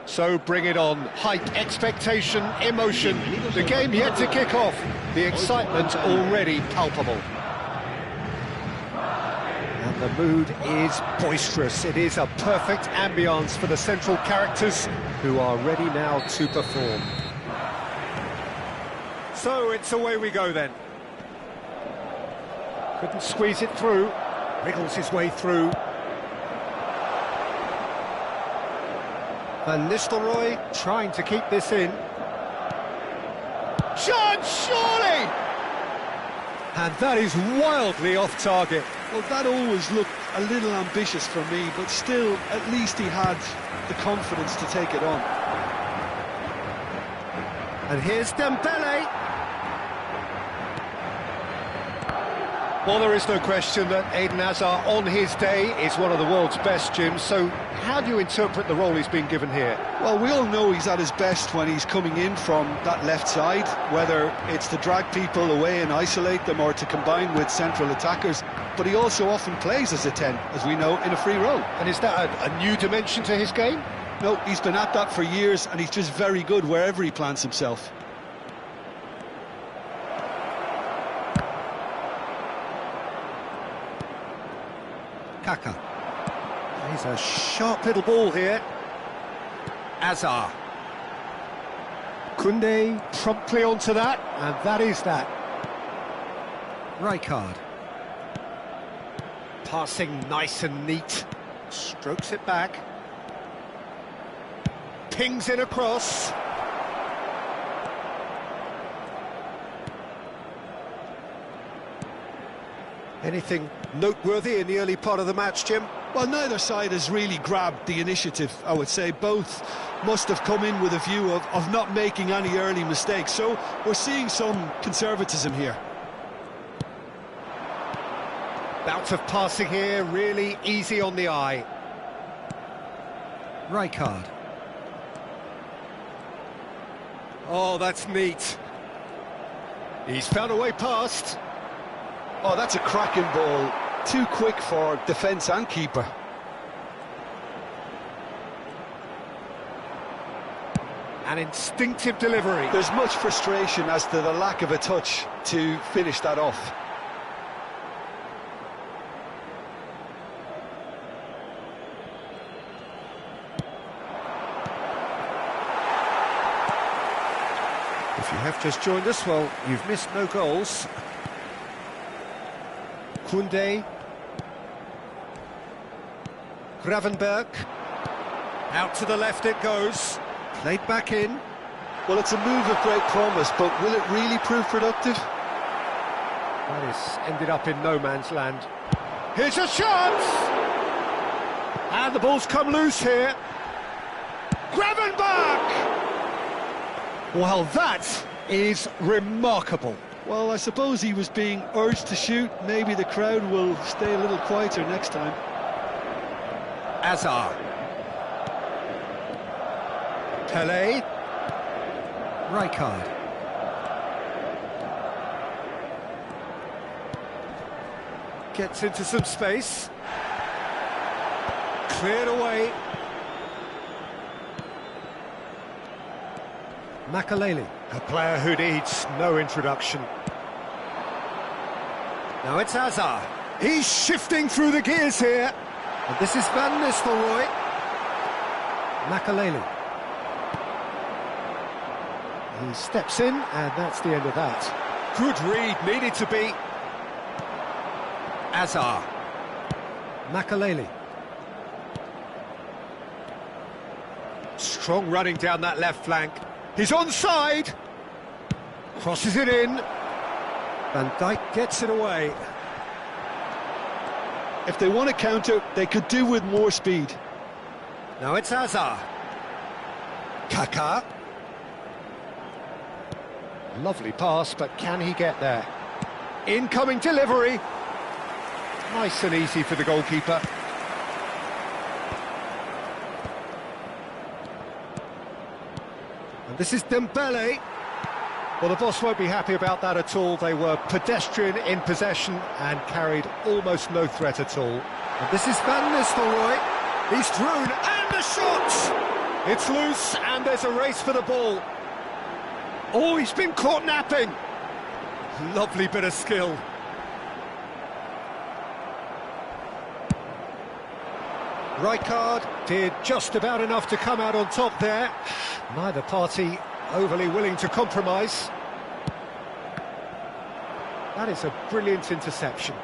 So bring it on. Hype, expectation, emotion. The game yet to kick off. The excitement already palpable. And the mood is boisterous. It is a perfect ambience for the central characters who are ready now to perform. So it's away we go then. Couldn't squeeze it through. Wriggles his way through. Van Nistelrooy trying to keep this in. Chance, surely! And that is wildly off target. Well, that always looked a little ambitious for me, but still, at least he had the confidence to take it on. And here's Dembele. Well, there is no question that Eden Hazard, on his day, is one of the world's best, Jim. So how do you interpret the role he's been given here? Well, we all know he's at his best when he's coming in from that left side, whether it's to drag people away and isolate them or to combine with central attackers. But he also often plays as a 10, as we know, in a free role. And is that a new dimension to his game? No, he's been at that for years, and he's just very good wherever he plants himself. Kaka. He's a sharp little ball here. Hazard. Koundé promptly onto that, and that is that. Rijkaard. Passing nice and neat. Strokes it back. Pings in across. Anything noteworthy in the early part of the match, Jim? Well, neither side has really grabbed the initiative, I would say. Both must have come in with a view of not making any early mistakes. So we're seeing some conservatism here. Bout of passing here, really easy on the eye. Rijkaard. Oh, that's neat. He's found a way past. Oh, that's a cracking ball. Too quick for defence and keeper. An instinctive delivery. There's much frustration as to the lack of a touch to finish that off. If you have just joined us, well, you've missed no goals. Koundé. Gravenberg. Out to the left it goes. Played back in. Well, it's a move of great promise, but will it really prove productive? That is ended up in no man's land. Here's a chance! And the ball's come loose here. Gravenberg! Well, that is remarkable. Well, I suppose he was being urged to shoot. Maybe the crowd will stay a little quieter next time. Hazard. Pelé. Rijkaard. Gets into some space. Cleared away. Makaleli, a player who needs no introduction. Now it's Hazard. He's shifting through the gears here. And this is Van Nistelrooy. Makaleli. He steps in, and that's the end of that. Good read, needed to be. Hazard. Makaleli. Strong running down that left flank. He's onside. Crosses it in. Van Dijk gets it away. If they want to counter, they could do with more speed. Now it's Hazard. Kaka. Lovely pass, but can he get there? Incoming delivery. Nice and easy for the goalkeeper. And this is Dembele. Well, the boss won't be happy about that at all. They were pedestrian in possession and carried almost no threat at all. And this is Van Nistelrooy. He's through, and the shot! It's loose, and there's a race for the ball. Oh, he's been caught napping. Lovely bit of skill. Rijkaard did just about enough to come out on top there. Neither party overly willing to compromise. That is a brilliant interception.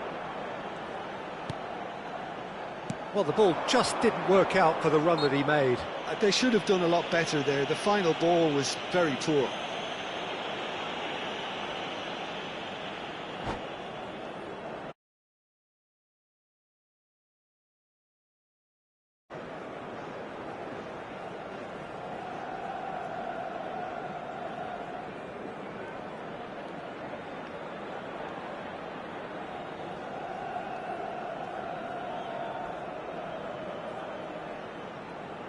Well, the ball just didn't work out for the run that he made. They should have done a lot better there. The final ball was very poor.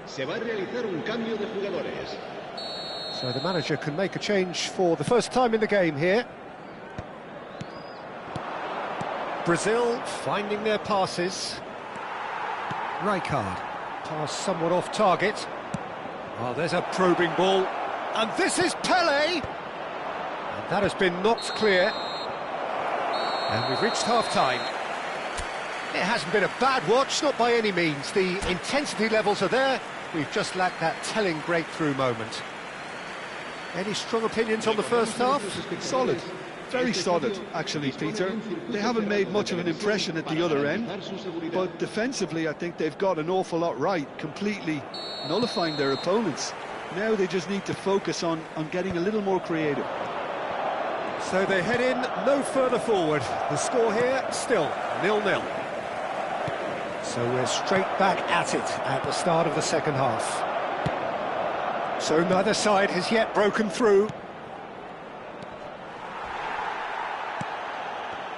Se va a realizar un cambio de jugadores. So the manager can make a change for the first time in the game here. Brazil finding their passes. Rijkaard. Pass somewhat off target. Oh, there's a probing ball. And this is Pele! And that has been knocked clear. And we've reached half-time. It hasn't been a bad watch, not by any means. The intensity levels are there. We've just lacked that telling breakthrough moment. Any strong opinions on the first half? Solid. Very solid, actually, Peter. They haven't made much of an impression at the other end, but defensively I think they've got an awful lot right, completely nullifying their opponents. Now they just need to focus on getting a little more creative. So they head in no further forward. The score here, still 0-0. So we're straight back at it at the start of the second half. So neither side has yet broken through.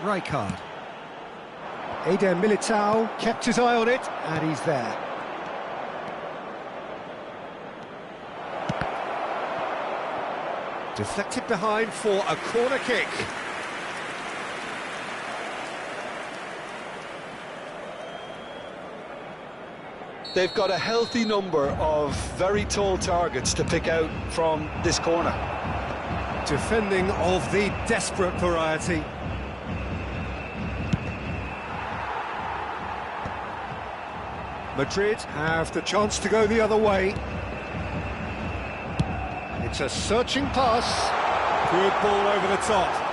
Rijkaard. Eder Militao kept his eye on it, and he's there. Deflected behind for a corner kick. They've got a healthy number of very tall targets to pick out from this corner. Defending of the desperate variety. Madrid have the chance to go the other way. It's a searching pass. Good ball over the top.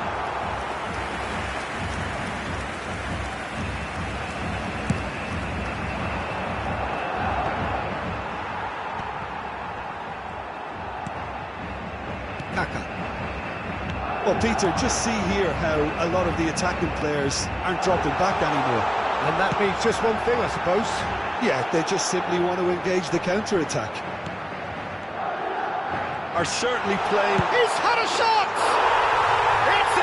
Well, Peter, just see here how a lot of the attacking players aren't dropping back anymore. And that means just one thing, I suppose. Yeah, they just simply want to engage the counter-attack. Are certainly playing... He's had a shot! It's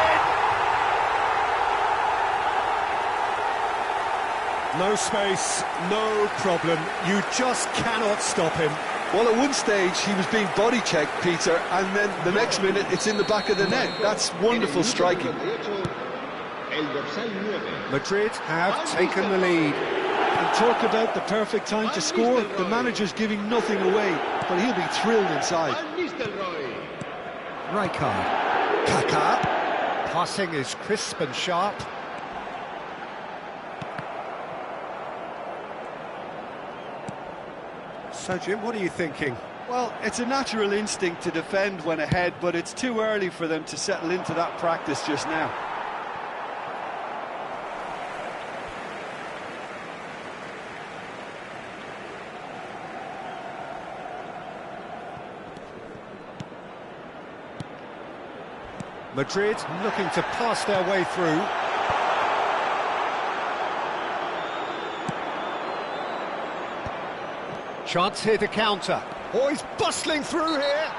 in! No space, no problem. You just cannot stop him. Well, at one stage, he was being body-checked, Peter, and then the next minute, it's in the back of the net. That's wonderful striking. Madrid have taken the lead. And talk about the perfect time to score. The manager's giving nothing away, but he'll be thrilled inside. Rijkaard. Kaká. Passing is crisp and sharp. So, Jim, what are you thinking? Well, it's a natural instinct to defend when ahead, but it's too early for them to settle into that practice just now. Madrid looking to pass their way through. Chance here to counter. Oh, he's bustling through here.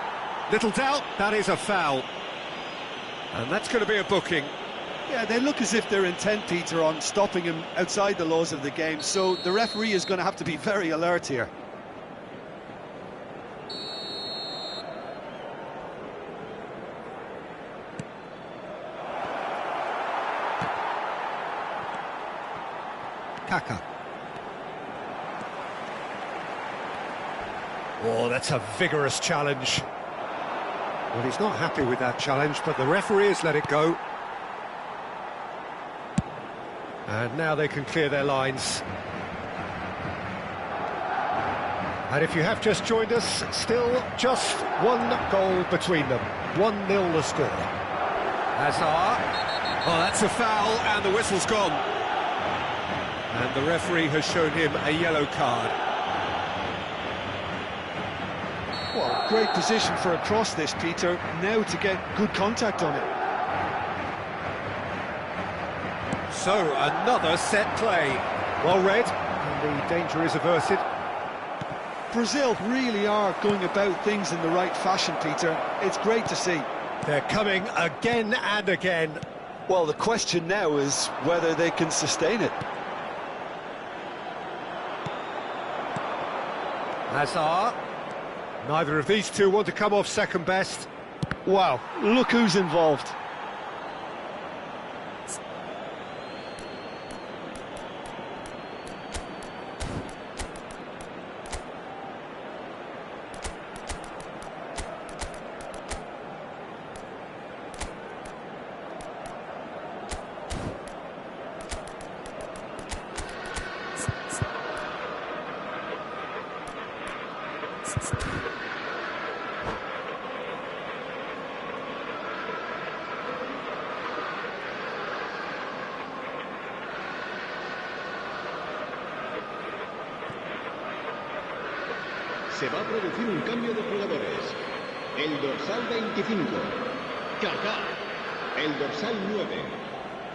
Little doubt, that is a foul. And that's going to be a booking. Yeah, they look as if they're intent, Peter, on stopping him outside the laws of the game, so the referee is going to have to be very alert here. Kaká. Oh, that's a vigorous challenge. Well, he's not happy with that challenge, but the referee has let it go. And now they can clear their lines. And if you have just joined us, still just one goal between them. 1-0 the score. Hazard. Oh, that's a foul, and the whistle's gone. And the referee has shown him a yellow card. Well, great position for a cross this, Peter. Now to get good contact on it. So, another set play. Well read, and the danger is averted. Brazil really are going about things in the right fashion, Peter. It's great to see. They're coming again and again. Well, the question now is whether they can sustain it. Hazard. Neither of these two want to come off second best. Wow, look who's involved. Se va a producir un cambio de jugadores. El dorsal 25, Kaká. El dorsal 9,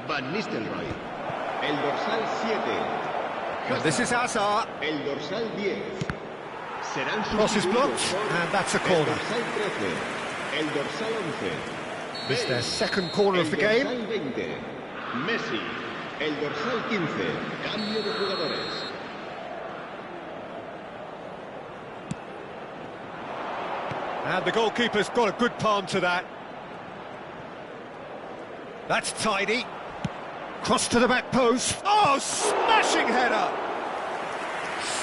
Van Nistelrooy. El dorsal 7, And this is Hazard. el dorsal 10. Serán Cross is blocked, sustituidos por and that's a el corner. dorsal 13, el dorsal 11. This is their second corner of the El game. dorsal 20, Messi. El dorsal 15, cambio de jugadores. And the goalkeeper's got a good palm to that. That's tidy. Cross to the back post. Oh, smashing header!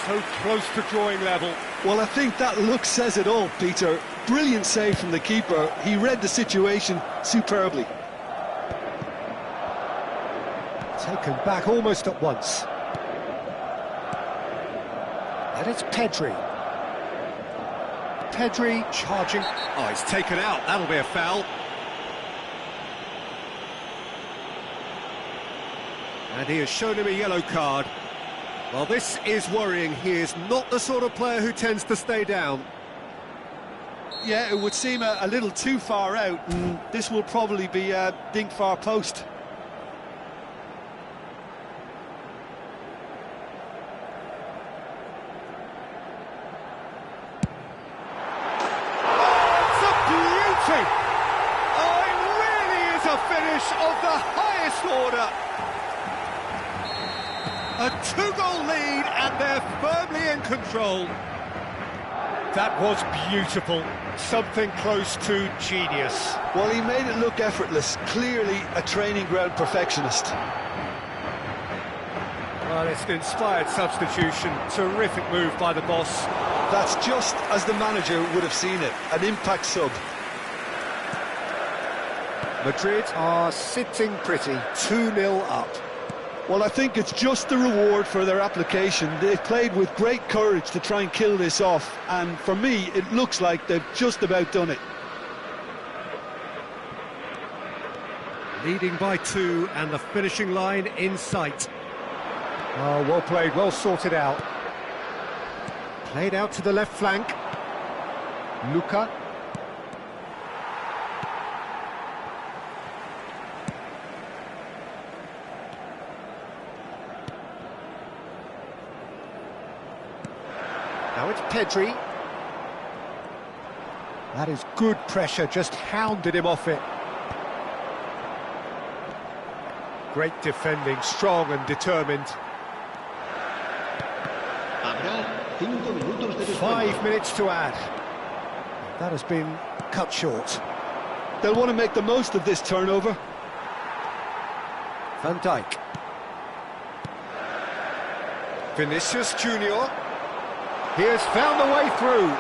So close to drawing level. Well, I think that look says it all, Peter. Brilliant save from the keeper. He read the situation superbly. Taken back almost at once. And it's Pedri. Pedri charging. Oh, it's taken out. That'll be a foul. And he has shown him a yellow card. Well, this is worrying. He is not the sort of player who tends to stay down. Yeah, it would seem a little too far out, and this will probably be a dink far post. Oh, it really is a finish of the highest order. A two-goal lead, and they're firmly in control. That was beautiful. Something close to genius. Well, he made it look effortless. Clearly a training ground perfectionist. Well, it's an inspired substitution. Terrific move by the boss. That's just as the manager would have seen it. An impact sub. Madrid are sitting pretty, 2-0 up. Well, I think it's just the reward for their application. They've played with great courage to try and kill this off, and for me, it looks like they've just about done it. Leading by 2, and the finishing line in sight. Oh, well played, well sorted out. Played out to the left flank. Luka. Now it's Pedri. That is good pressure, just hounded him off it. Great defending, strong and determined. Habrá 5 minutos de descuento. 5 minutes to add. That has been cut short. They'll want to make the most of this turnover. Van Dijk. Vinicius Junior. He has found a way through.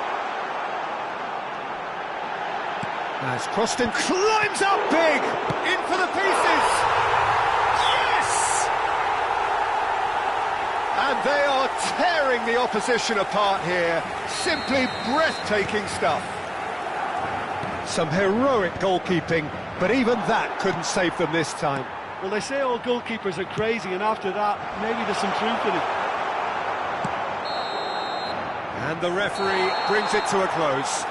Has crossed and climbs up big! In for the pieces! Yes! And they are tearing the opposition apart here. Simply breathtaking stuff. Some heroic goalkeeping, but even that couldn't save them this time. Well, they say all goalkeepers are crazy, and after that, maybe there's some truth in it. And the referee brings it to a close.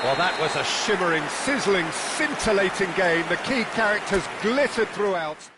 Well, that was a shimmering, sizzling, scintillating game. The key characters glittered throughout.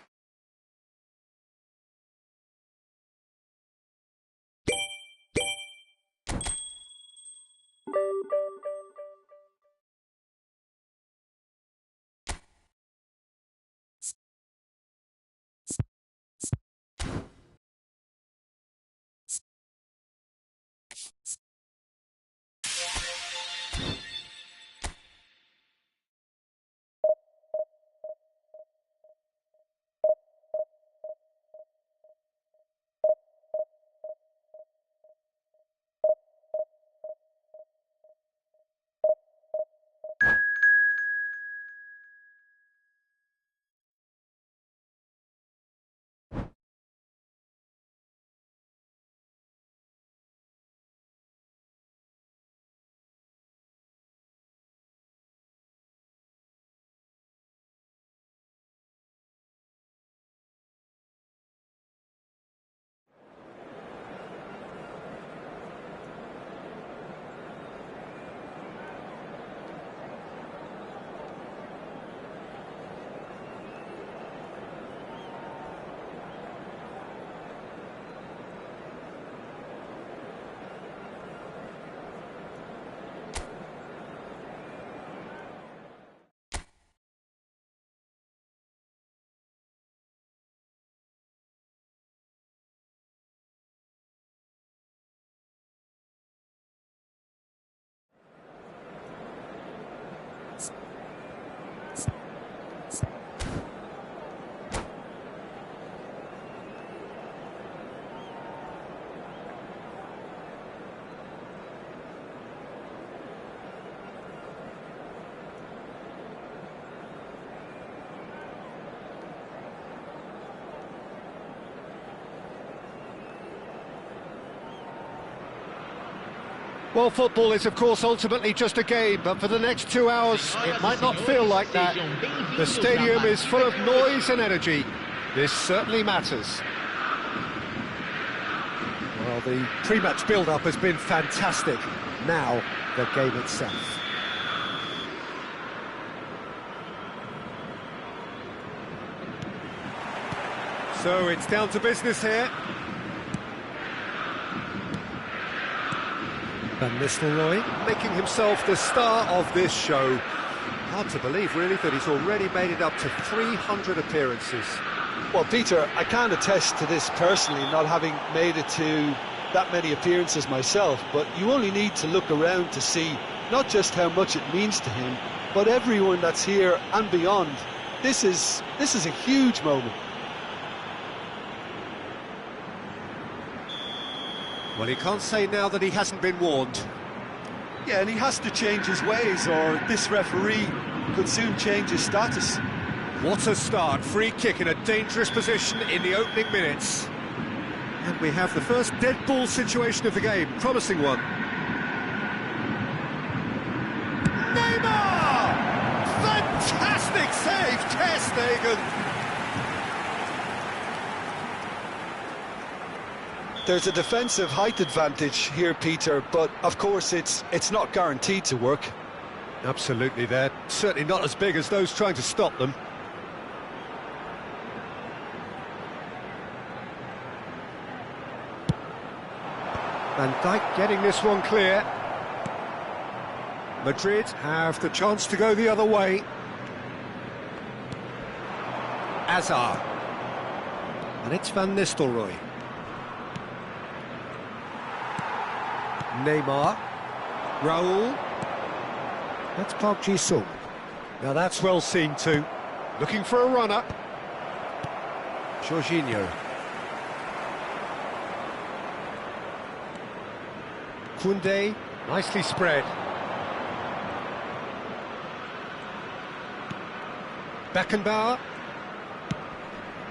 Well, football is, of course, ultimately just a game, but for the next 2 hours, it might not feel like that. The stadium is full of noise and energy. This certainly matters. Well, the pre-match build-up has been fantastic. Now, the game itself. So it's down to business here. Van Nistelrooy making himself the star of this show. Hard to believe, really, that he's already made it up to 300 appearances. Well, Peter, I can't attest to this personally, not having made it to that many appearances myself, but you only need to look around to see not just how much it means to him, but everyone that's here and beyond. This is a huge moment. Well, he can't say now that he hasn't been warned. Yeah, and he has to change his ways, or this referee could soon change his status. What a start. Free kick in a dangerous position in the opening minutes. And we have the first dead ball situation of the game. Promising one. Neymar! Fantastic save, Ter Stegen! There's a defensive height advantage here, Peter, but of course it's not guaranteed to work. Absolutely, they're certainly not as big as those trying to stop them. Van Dijk getting this one clear. Madrid have the chance to go the other way. Hazard. And it's Van Nistelrooy. Neymar. Raul. That's Park Ji-sung. Now that's well seen too. Looking for a runner. Jorginho. Koundé, nicely spread. Beckenbauer.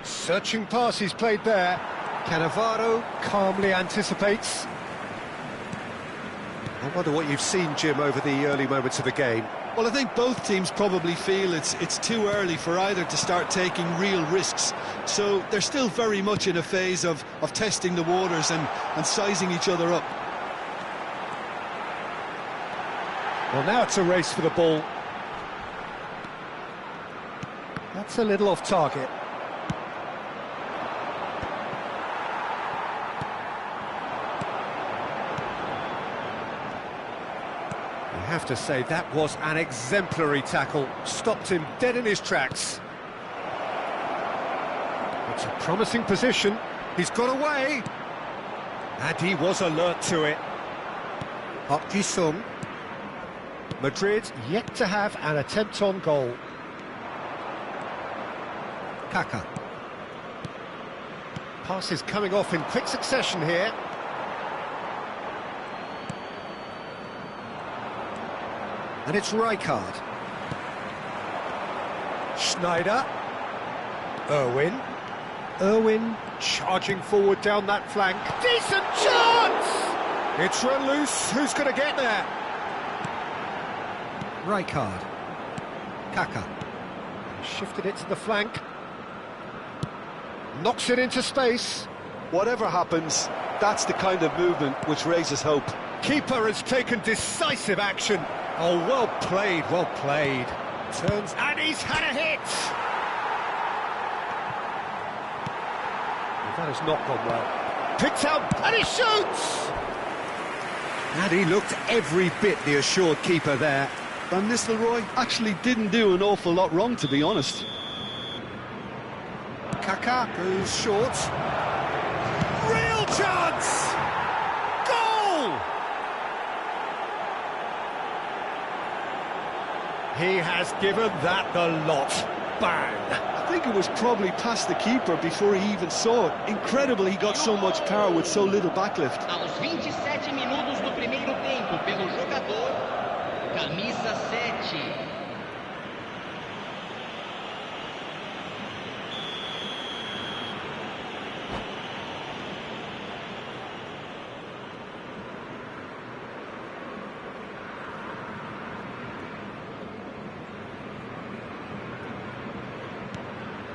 Searching pass he's played there. Cannavaro calmly anticipates. I wonder what you've seen, Jim, over the early moments of the game. Well, I think both teams probably feel it's too early for either to start taking real risks. So they're still very much in a phase of testing the waters and sizing each other up. Well, now it's a race for the ball. That's a little off target. I have to say, that was an exemplary tackle. Stopped him dead in his tracks. It's a promising position. He's got away. And he was alert to it. Park Ji-sung. Madrid yet to have an attempt on goal. Kaka. Passes coming off in quick succession here. And it's Rijkaard. Schneider. Irwin charging forward down that flank. Decent chance! It's run loose. Who's going to get there? Rijkaard. Kaka. Shifted it to the flank. Knocks it into space. Whatever happens, that's the kind of movement which raises hope. Keeper has taken decisive action. Oh, well played, well played. Turns, and he's had a hit! Well, that has not gone well. Picks out, and he shoots! And he looked every bit the assured keeper there. Van Nistelrooy actually didn't do an awful lot wrong, to be honest. Kaka goes short. Real chance! Goal! He has given that the lot. Bang! I think it was probably past the keeper before he even saw it. Incredible he got so much power with so little backlift. Aos 27 minutos do primeiro tempo, pelo jogador, camisa 7.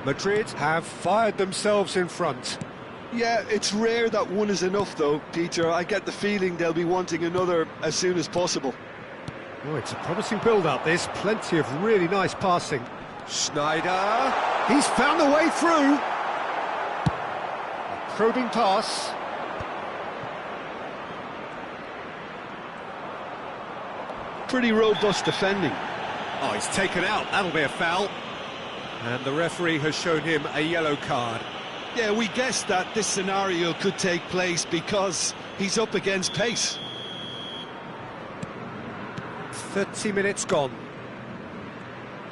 Madrid have fired themselves in front. Yeah, it's rare that one is enough though, Peter. I get the feeling they'll be wanting another as soon as possible. Oh, it's a promising build-up, this. Plenty of really nice passing. Schneider, he's found the way through. A probing pass. Pretty robust defending. Oh, he's taken out, that'll be a foul. And the referee has shown him a yellow card. Yeah, we guessed that this scenario could take place because he's up against pace. 30 minutes gone.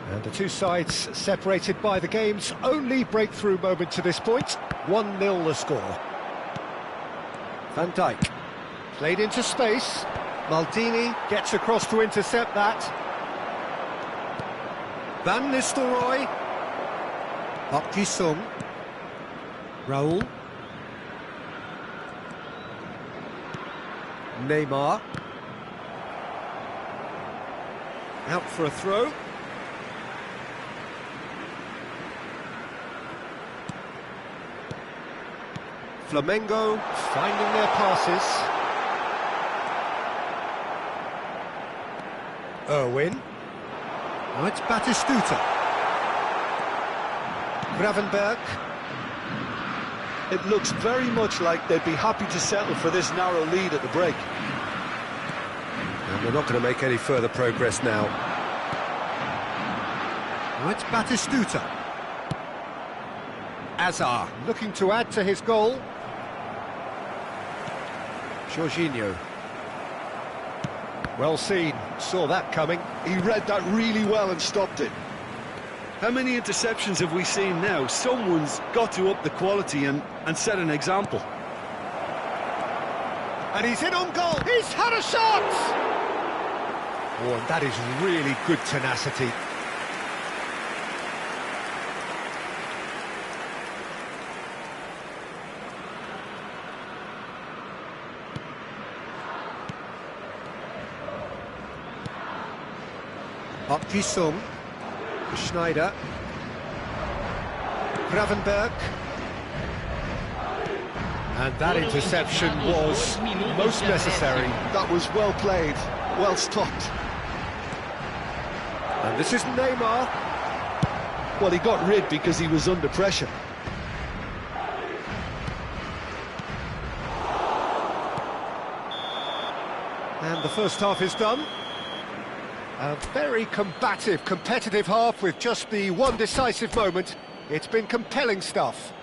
And the two sides separated by the game's only breakthrough moment to this point. 1-0 the score. Van Dijk. Played into space. Maldini gets across to intercept that. Van Nistelrooy. Park Ji-sung. Raul. Neymar. Out for a throw. Flamengo finding their passes. Irwin. Now it's Batistuta. Gravenberg. It looks very much like they'd be happy to settle for this narrow lead at the break. And they're not going to make any further progress now. Now it's Batistuta. Azar looking to add to his goal. Jorginho. Well seen, saw that coming. He read that really well and stopped it. How many interceptions have we seen now? Someone's got to up the quality and set an example. And he's in on goal. He's had a shot! Oh, and that is really good tenacity. Jisung, Schneider, Gravenberg, and that interception was most necessary. That was well played, well stopped. And this is Neymar. Well, he got rid because he was under pressure. And the first half is done. A very combative, competitive half with just the one decisive moment. It's been compelling stuff.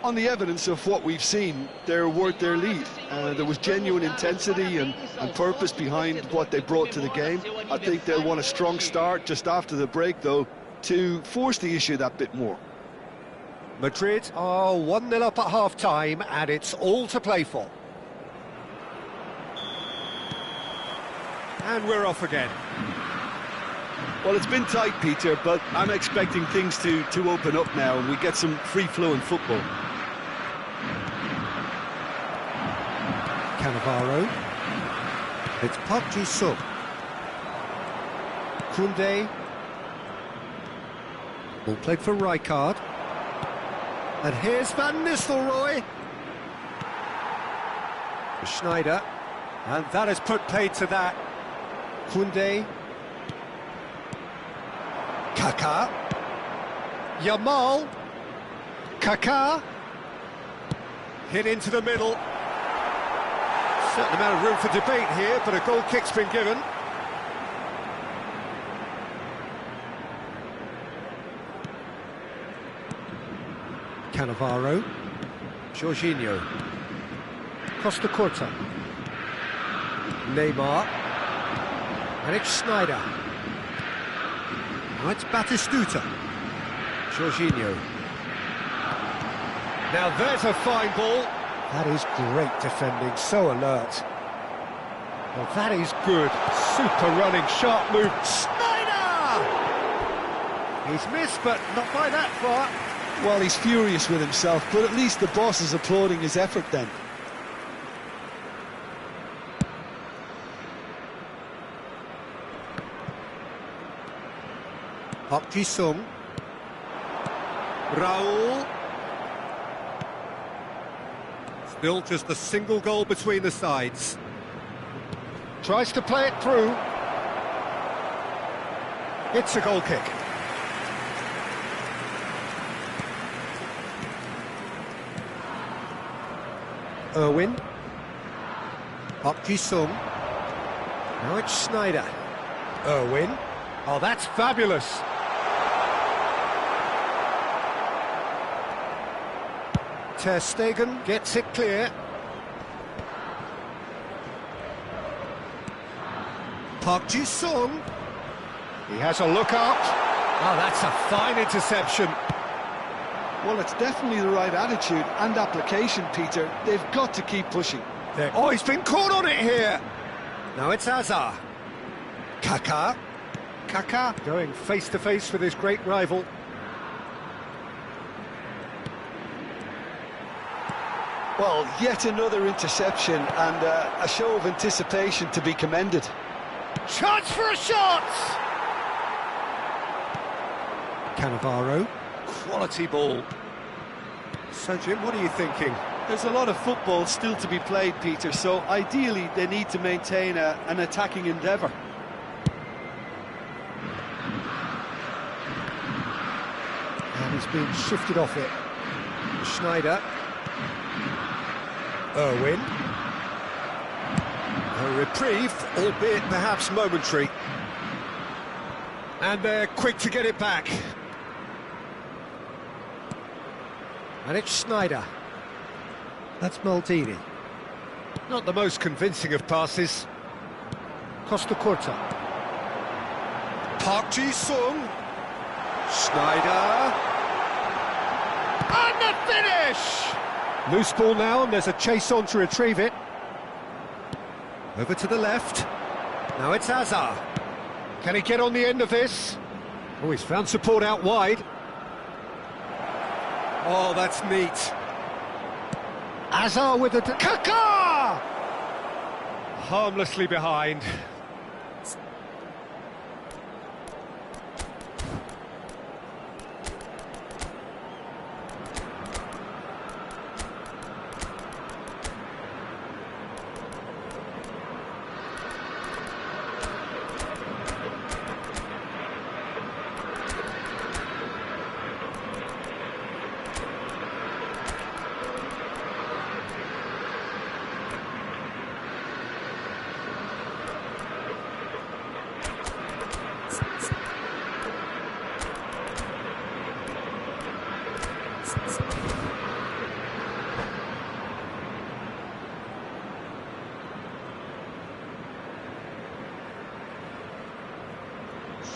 On the evidence of what we've seen, they're worth their lead. There was genuine intensity and purpose behind what they brought to the game. I think they'll want a strong start just after the break, though, to force the issue that bit more. Madrid are 1-0 up at half-time, and it's all to play for. And we're off again. Well, it's been tight, Peter, but I'm expecting things to open up now and we get some free-flowing football. Cannavaro. It's Park Ji-sung. Koundé. Ball played for Rijkaard. And here's Van Nistelrooy. Schneider. And that has put paid to that. Koundé. Kaká. Yamal. Kaká. Hit into the middle. Certain amount of room for debate here, but a goal kick's been given. Cannavaro. Jorginho. Costa Curta. Neymar. And it's Schneider. Now it's Batistuta. Jorginho. Now there's a fine ball. That is great defending, so alert. Well, that is good. Super running, sharp move. Schneider! He's missed, but not by that far. Well, he's furious with himself, but at least the boss is applauding his effort then. Park Ji-sung. Raul. Still just a single goal between the sides. Tries to play it through. It's a goal kick. Irwin. Park Ji-sung. Now it's Schneider. Irwin. Oh, that's fabulous. Ter Stegen gets it clear. Park Ji-sung. He has a look up. Oh, that's a fine interception. Well, it's definitely the right attitude and application, Peter. They've got to keep pushing. Oh, he's been caught on it here. Now it's Hazard. Kaká. Kaká going face-to-face with his great rival. Well, yet another interception and a show of anticipation to be commended. Chance for a shot! Cannavaro. Quality ball. So, Jim, what are you thinking? There's a lot of football still to be played, Peter, so ideally they need to maintain an attacking endeavour. And he's been shifted off it. Schneider. Irwin. A reprieve, albeit perhaps momentary. And they're quick to get it back. And it's Schneider. That's Maldini. Not the most convincing of passes. Costa Curta. Park Ji-sung. Schneider. And the finish! Loose ball now, and there's a chase on to retrieve it. Over to the left. Now it's Hazard. Can he get on the end of this? Oh, he's found support out wide. Oh, that's neat. Hazard with the... Kaká! Harmlessly behind.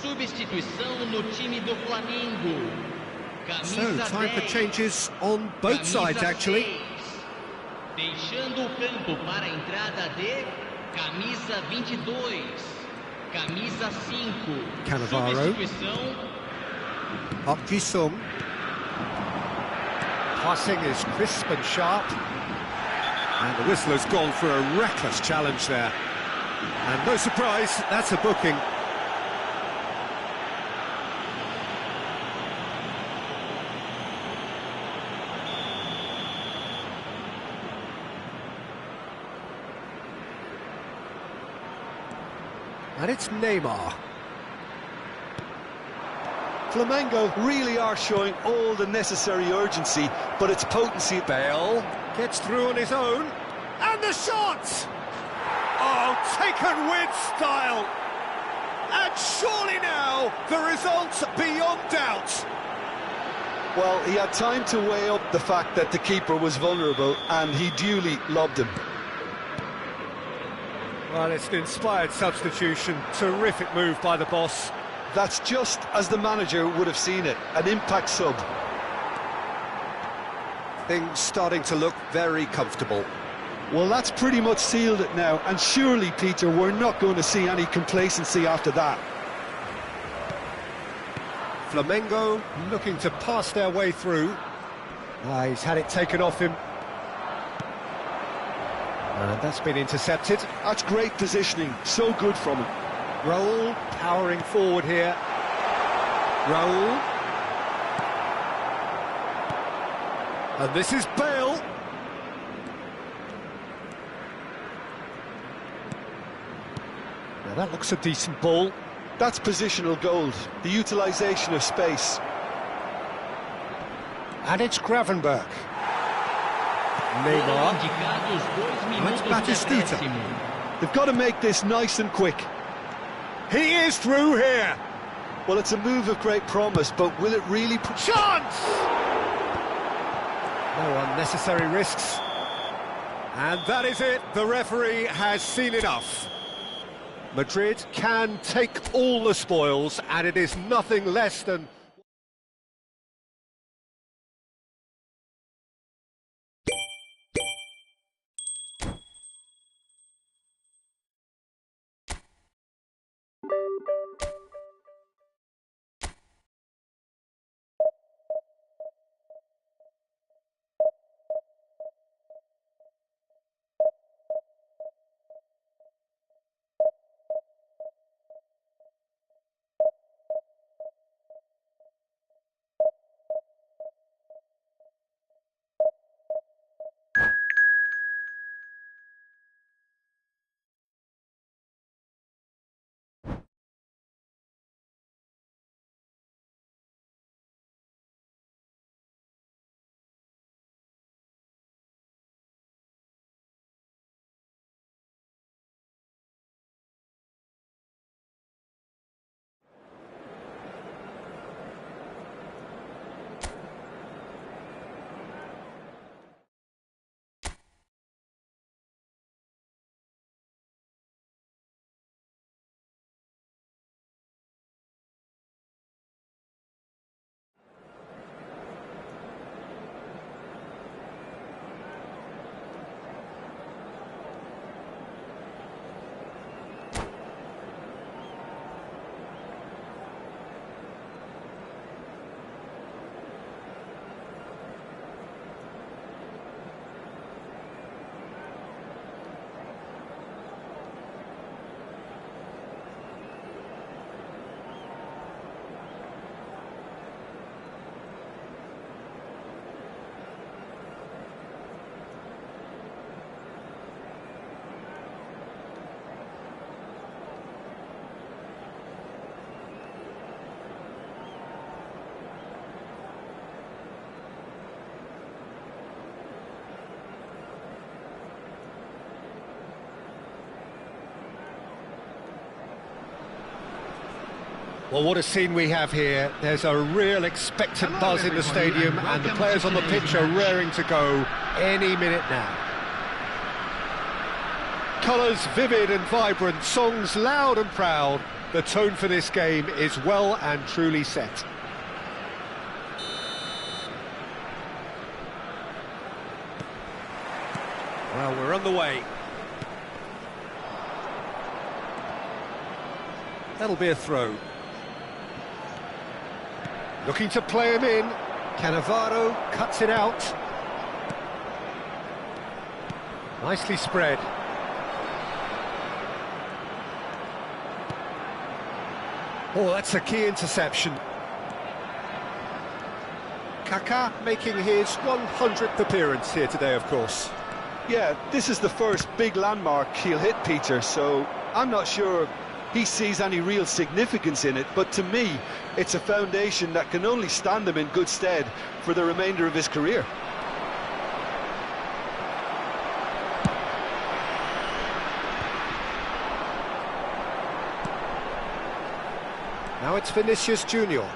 Substituição no time do Flamengo. Camisa So, time for 10. changes on both sides, actually. 6. Deixando o campo para a entrada de camisa 22. Camisa 5. Cannavaro. Substituição. Up Jisung. Passing is crisp and sharp. And the whistler's gone for a reckless challenge there. And no surprise, that's a booking. And it's Neymar. Flamengo really are showing all the necessary urgency, but its potency... Bale gets through on his own. And the shot! Oh, taken with style. And surely now, the result's beyond doubt. Well, he had time to weigh up the fact that the keeper was vulnerable, and he duly lobbed him. Well, it's an inspired substitution. Terrific move by the boss. That's just as the manager would have seen it, an impact sub. Things starting to look very comfortable. Well, that's pretty much sealed it now, and surely, Peter, we're not going to see any complacency after that. Flamengo looking to pass their way through. He's had it taken off him. And that's been intercepted. That's great positioning, so good from him. Raul powering forward here. Raul. And this is Bale. Now that looks a decent ball. That's positional gold, the utilisation of space. And it's Gravenberch. Neymar. Indicados 2 minutos de Batistuta. acréscimo. They've got to make this nice and quick. He is through here. Well, it's a move of great promise, but will it really... Chance! No unnecessary risks. And that is it. The referee has seen enough. Madrid can take all the spoils, and it is nothing less than... Well, what a scene we have here. There's a real expectant buzz in the stadium, and the players on the pitch are raring to go any minute now. Colours vivid and vibrant, songs loud and proud, The tone for this game is well and truly set. Well, we're on the way. That'll be a throw. Looking to play him in. Cannavaro cuts it out. Nicely spread. Oh, that's a key interception. Kaká making his 100th appearance here today, of course. Yeah, this is the first big landmark he'll hit, Peter, so I'm not sure he sees any real significance in it, but to me, it's a foundation that can only stand him in good stead for the remainder of his career. Now it's Vinicius Junior.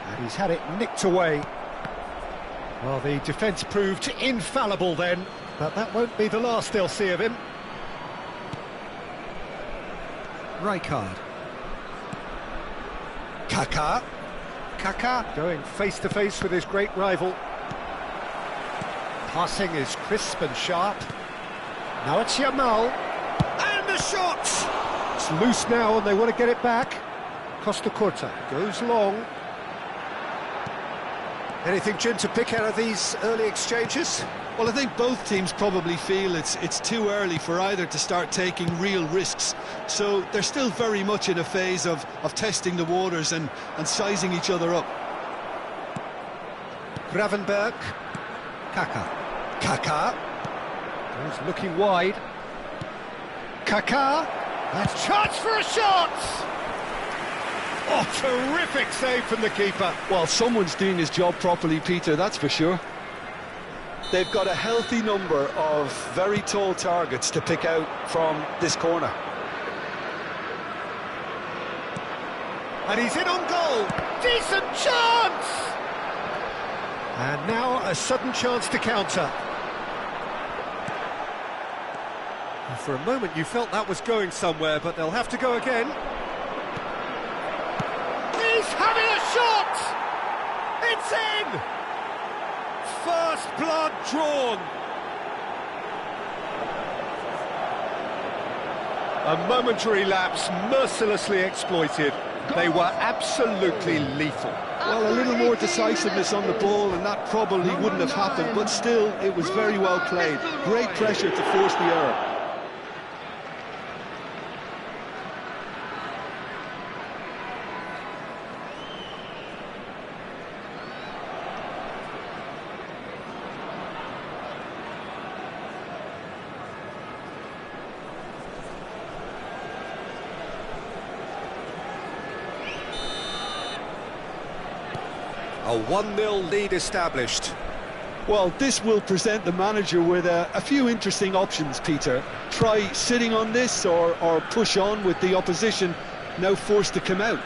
And he's had it nicked away. Well, the defence proved infallible then, but that won't be the last they'll see of him. Rijkaard. Kaká. Kaká going face-to-face with his great rival. Passing is crisp and sharp. Now it's Yamal. And the shot! It's loose now and they want to get it back. Costa Curta goes long. Anything, Jim, to pick out of these early exchanges? Well, I think both teams probably feel it's too early for either to start taking real risks. So they're still very much in a phase of testing the waters and sizing each other up. Gravenberg. Kaká. Kaká. He's looking wide. Kaká. That's chance for a shot! Oh, terrific save from the keeper. Well, someone's doing his job properly, Peter, that's for sure. They've got a healthy number of very tall targets to pick out from this corner. And he's in on goal. Decent chance! And now a sudden chance to counter. And for a moment you felt that was going somewhere, but they'll have to go again. He's having a shot! It's in! First blood drawn. A momentary lapse mercilessly exploited. They were absolutely lethal. Well, a little more decisiveness on the ball and that probably wouldn't have happened, but still, it was very well played. Great pressure to force the error. A 1-0 lead established. Well, this will present the manager with a few interesting options, Peter. Try sitting on this or push on with the opposition now forced to come out.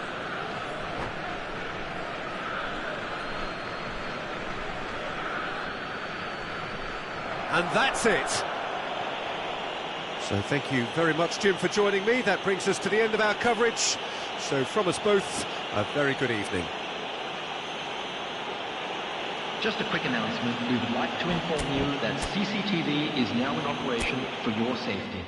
And that's it. So thank you very much, Jim, for joining me. That brings us to the end of our coverage. So from us both, a very good evening. Just a quick announcement. We would like to inform you that CCTV is now in operation for your safety.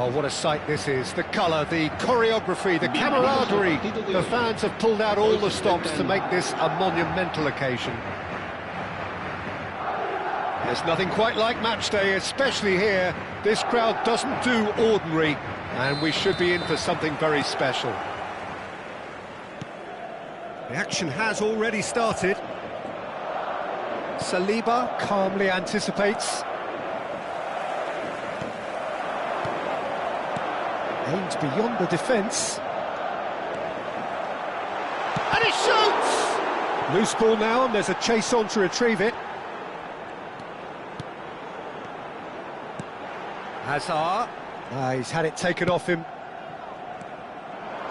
Oh, what a sight this is. The colour, the choreography, the camaraderie. The fans have pulled out all the stops to make this a monumental occasion. There's nothing quite like match day, especially here. This crowd doesn't do ordinary, and we should be in for something very special. The action has already started. Saliba calmly anticipates. Aims beyond the defence. And he shoots! Loose ball now, and there's a chase on to retrieve it. Hazard. He's had it taken off him.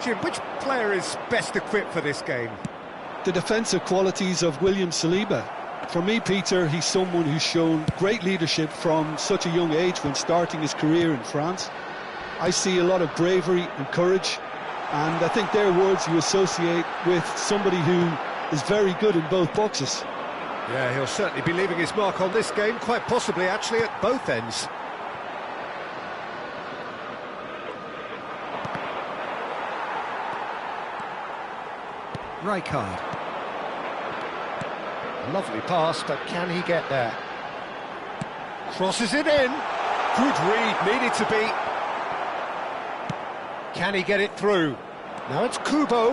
Jim, which player is best equipped for this game? The defensive qualities of William Saliba. For me, Peter, he's someone who's shown great leadership from such a young age when starting his career in France. I see a lot of bravery and courage, and I think they're words you associate with somebody who is very good in both boxes. Yeah, he'll certainly be leaving his mark on this game, quite possibly actually at both ends. Rijkaard. Lovely pass, but can he get there? Crosses it in. Good read, needed to be. Can he get it through? Now it's Kubo.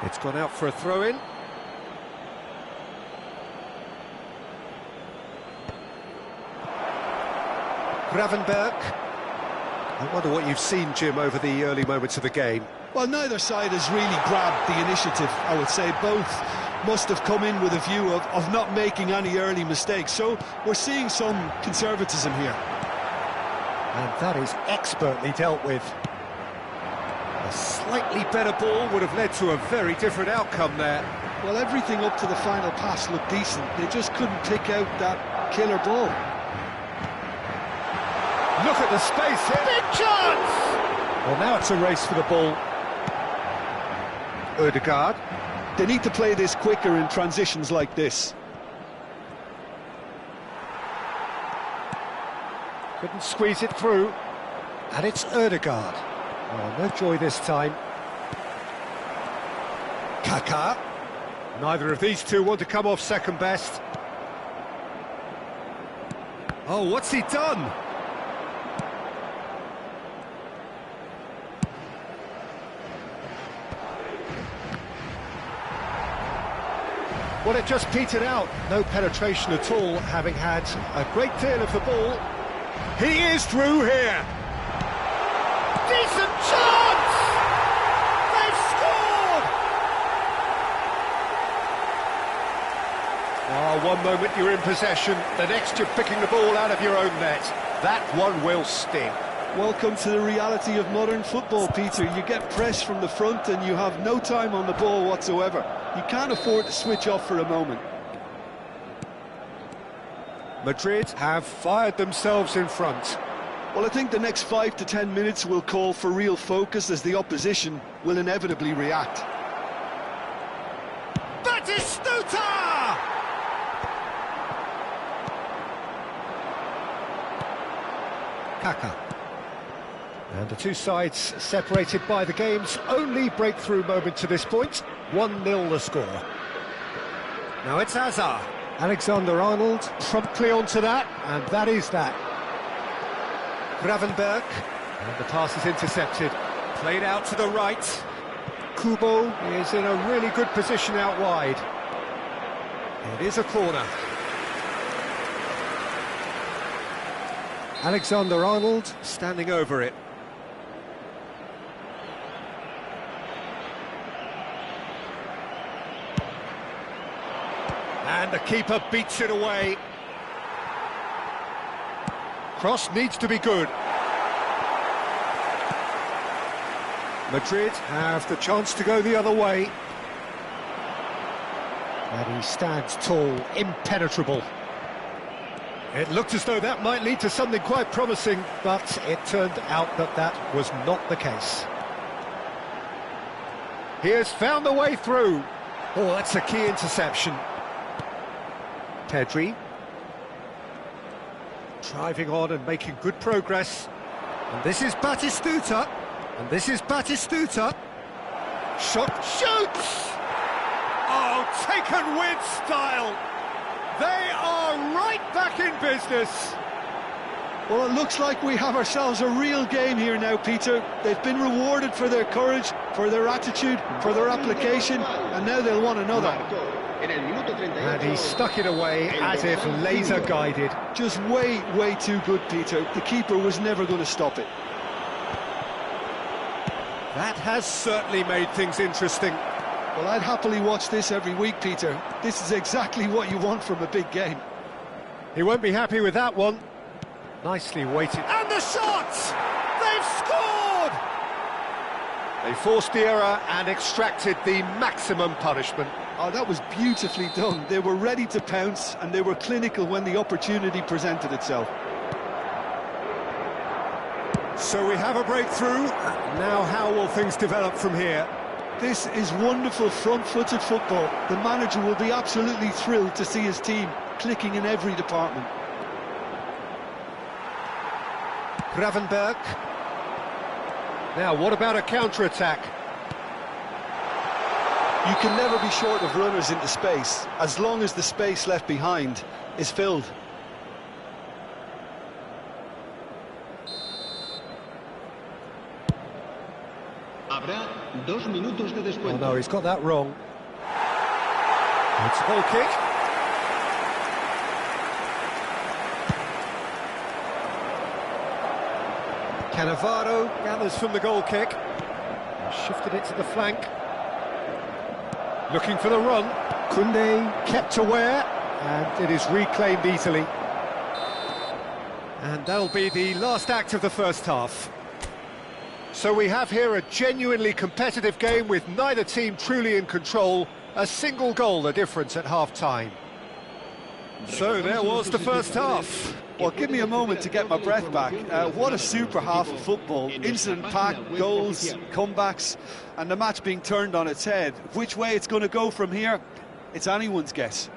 It's gone out for a throw-in. Gravenberg. I wonder what you've seen, Jim, over the early moments of the game. Well, neither side has really grabbed the initiative, I would say. Both must have come in with a view of not making any early mistakes. So we're seeing some conservatism here. And that is expertly dealt with. A slightly better ball would have led to a very different outcome there. Well, everything up to the final pass looked decent. They just couldn't pick out that killer ball. Look at the space here. Big chance! Well, now it's a race for the ball. Ødegaard. They need to play this quicker in transitions like this. Couldn't squeeze it through. And it's Ødegaard. Oh, no joy this time. Kaká. Neither of these two want to come off second best. Oh, what's he done? Well, it just petered out. No penetration at all, having had a great deal of the ball. He is through here. Decent chance! They've scored! Oh, one moment you're in possession, the next you're picking the ball out of your own net. That one will sting. Welcome to the reality of modern football, Peter. You get pressed from the front and you have no time on the ball whatsoever. You can't afford to switch off for a moment. Madrid have fired themselves in front. Well, I think the next 5 to 10 minutes will call for real focus as the opposition will inevitably react. Batistuta! Kaká. And the two sides separated by the game's only breakthrough moment to this point. 1-0 the score. Now it's Hazard. Alexander-Arnold promptly onto that, and that is that. Gravenberg, and the pass is intercepted. Played out to the right. Kubo is in a really good position out wide. It is a corner. Alexander-Arnold standing over it. And the keeper beats it away. Cross needs to be good. Madrid have the chance to go the other way. And he stands tall, impenetrable. It looked as though that might lead to something quite promising, but it turned out that that was not the case. He has found the way through. Oh, that's a key interception. Pedri. Driving on and making good progress. And this is Batistuta. And this is Batistuta. Shot, shoots! Oh, taken with style. They are right back in business. Well, it looks like we have ourselves a real game here now, Peter. They've been rewarded for their courage, for their attitude, for their application, and now they'll want another. And he stuck it away as if laser guided. Just way too good, Peter. The keeper was never going to stop it. That has certainly made things interesting. Well, I'd happily watch this every week, Peter. This is exactly what you want from a big game. He won't be happy with that one. Nicely weighted. And the shot! They've scored! They forced the error and extracted the maximum punishment. Oh, that was beautifully done. They were ready to pounce, and they were clinical when the opportunity presented itself. So we have a breakthrough. Now how will things develop from here? This is wonderful front-footed football. The manager will be absolutely thrilled to see his team clicking in every department. Gravenberg. Now, what about a counter-attack? You can never be short of runners into space, as long as the space left behind is filled. Habrá 2 minutos de Oh descuento. no, he's got that wrong. It's a goal kick. Cannavaro gathers from the goal kick. Shifted it to the flank. Looking for the run. Koundé kept aware, and it is reclaimed easily. And that'll be the last act of the first half. So we have here a genuinely competitive game with neither team truly in control. A single goal the difference at half-time. So there was the first half. Well, give me a moment to get my breath back. What a super half of football. Incident-packed, goals, comebacks, and the match being turned on its head. Which way it's going to go from here, it's anyone's guess.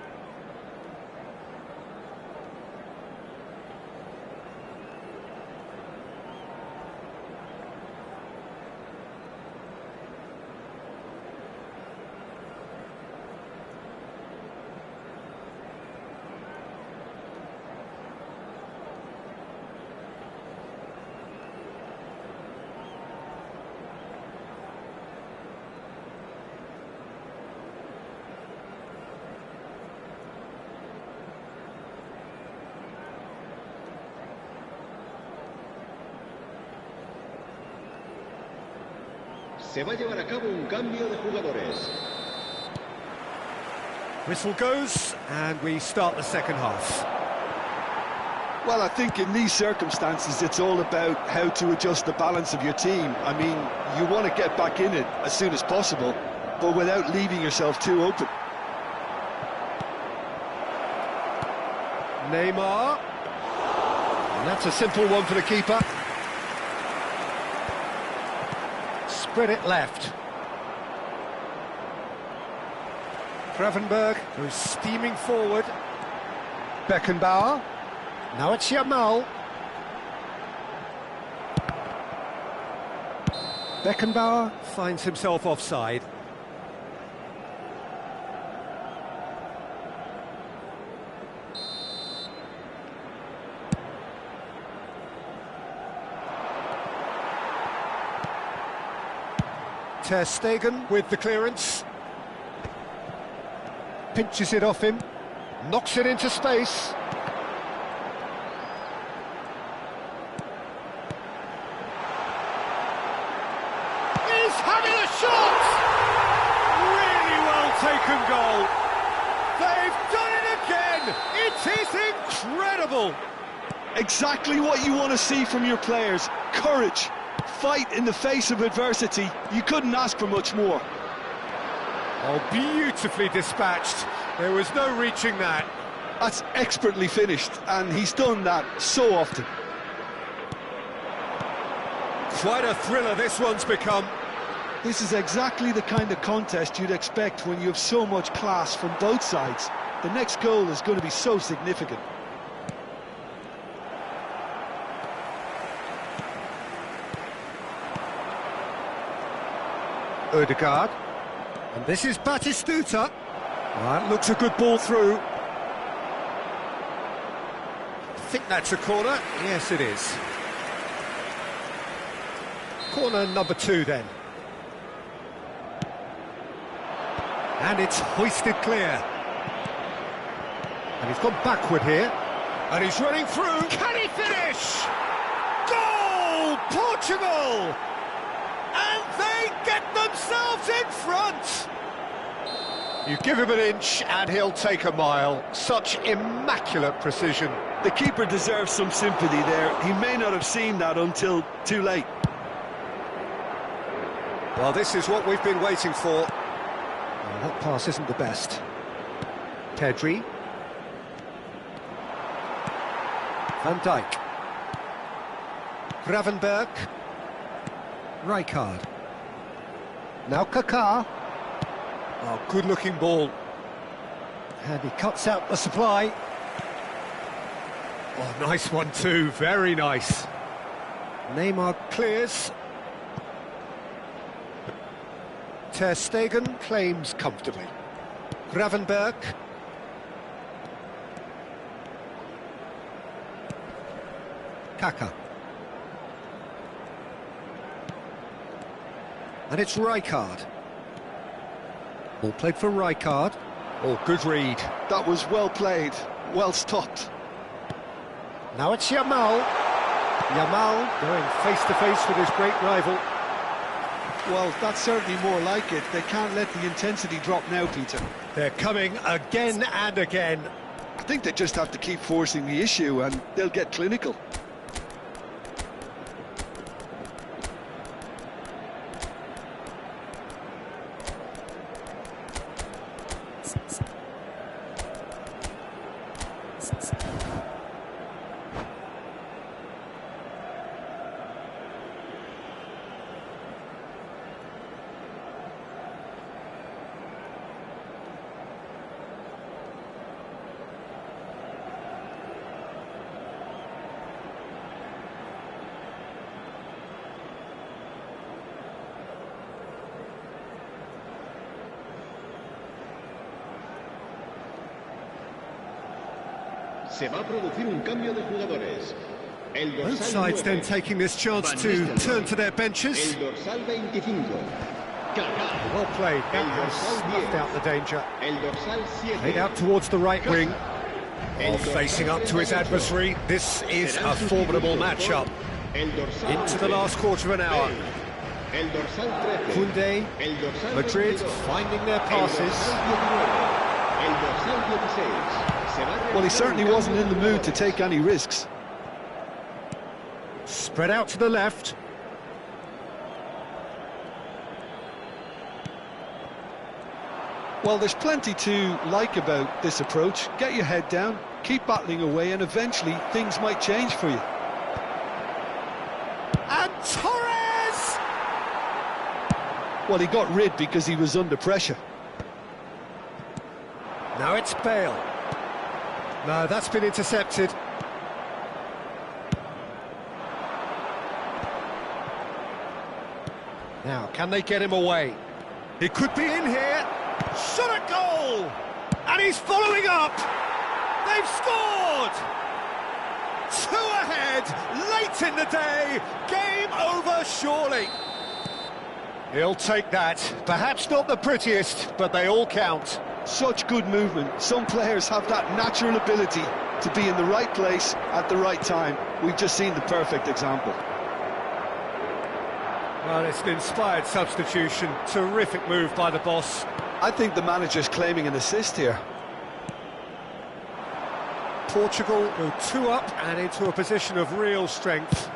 Se va a llevar a cabo un cambio de jugadores. Whistle goes, and we start the second half. Well, I think in these circumstances, it's all about how to adjust the balance of your team. I mean, you want to get back in it as soon as possible, but without leaving yourself too open. Neymar. And that's a simple one for the keeper. Spread it left. Gravenberg goes steaming forward. Beckenbauer. Now it's Yamal. Beckenbauer finds himself offside. Ter Stegen with the clearance. Pinches it off him. Knocks it into space. He's having a shot! Really well taken goal. They've done it again! It is incredible! Exactly what you want to see from your players. Courage. Fight in the face of adversity. You couldn't ask for much more. Oh, beautifully dispatched. There was no reaching that. That's expertly finished, and he's done that so often. Quite a thriller this one's become. This is exactly the kind of contest you'd expect when you have so much class from both sides. The next goal is going to be so significant. Odegaard. And this is Batistuta. That looks a good ball through. I think that's a corner. Yes, it is. Corner number 2 then. And it's hoisted clear. And he's gone backward here. And he's running through. Can he finish? Goal! Portugal! And they get themselves in front! You give him an inch and he'll take a mile. Such immaculate precision. The keeper deserves some sympathy there. He may not have seen that until too late. Well, this is what we've been waiting for. Well, that pass isn't the best. Pedri. Van Dijk. Gravenberg. Rijkaard. Now Kaká. Oh, good-looking ball. And he cuts out the supply. Oh, nice one too, very nice. Neymar clears. Ter Stegen claims comfortably. Gravenberg. Kaká. And it's Rijkaard. Ball played for Rijkaard. Oh, good read. That was well played, well stopped. Now it's Yamal. Yamal going face-to-face with his great rival. Well, that's certainly more like it. They can't let the intensity drop now, Peter. They're coming again and again. I think they just have to keep forcing the issue and they'll get clinical. Se va a producir un cambio de jugadores. Both sides then taking this chance to turn to their benches. El dorsal 25. Kaká. Well played, that has snuffed out the danger. El dorsal 7. Played out towards the right wing. While facing up to his adversary, this is a formidable matchup. Into the last quarter of an hour. El dorsal 13. Koundé, El dorsal Madrid 22. finding their El passes. dorsal 19. El dorsal 16. Well, he certainly wasn't in the mood to take any risks. Spread out to the left. Well, there's plenty to like about this approach. Get your head down, keep battling away, and eventually things might change for you. And Torres! Well, he got rid because he was under pressure. Now it's Bale. No, that's been intercepted. Now, can they get him away? He could be in here. Shot a goal! And he's following up! They've scored! 2 ahead, late in the day. Game over, surely. He'll take that. Perhaps not the prettiest, but they all count. Such good movement. Some players have that natural ability to be in the right place at the right time. We've just seen the perfect example. Well, it's an inspired substitution. Terrific move by the boss. I think the manager's claiming an assist here. Portugal go 2 up and into a position of real strength.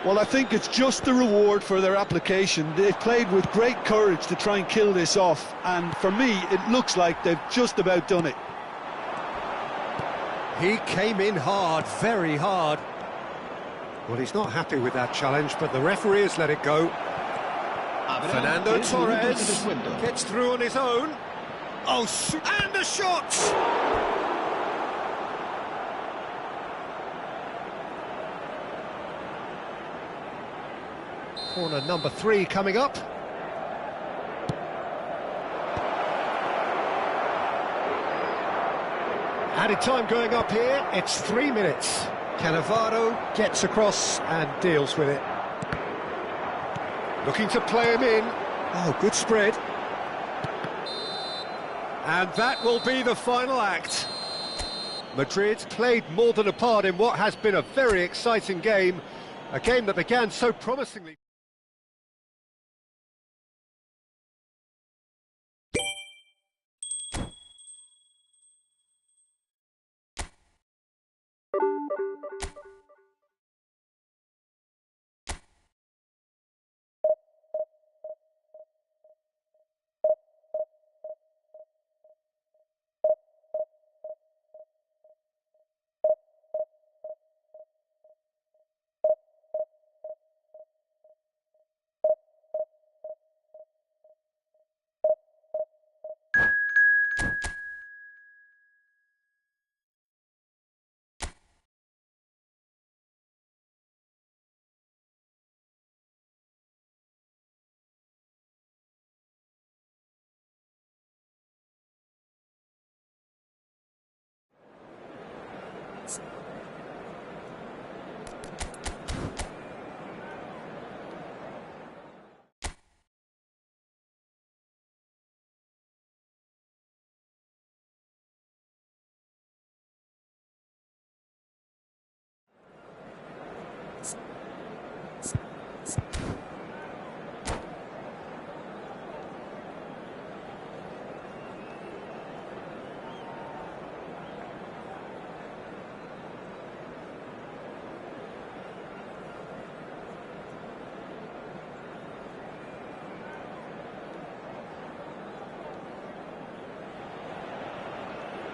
Well, I think it's just the reward for their application. They've played with great courage to try and kill this off, and for me, it looks like they've just about done it. He came in hard, very hard. Well, he's not happy with that challenge, but the referee has let it go. Fernando Torres gets through on his own. Oh, and a shot! Corner number 3 coming up. Added time going up here, it's 3 minutes. Cannavaro gets across and deals with it. Looking to play him in. Oh, good spread. And that will be the final act. Madrid played more than a part in what has been a very exciting game. A game that began so promisingly.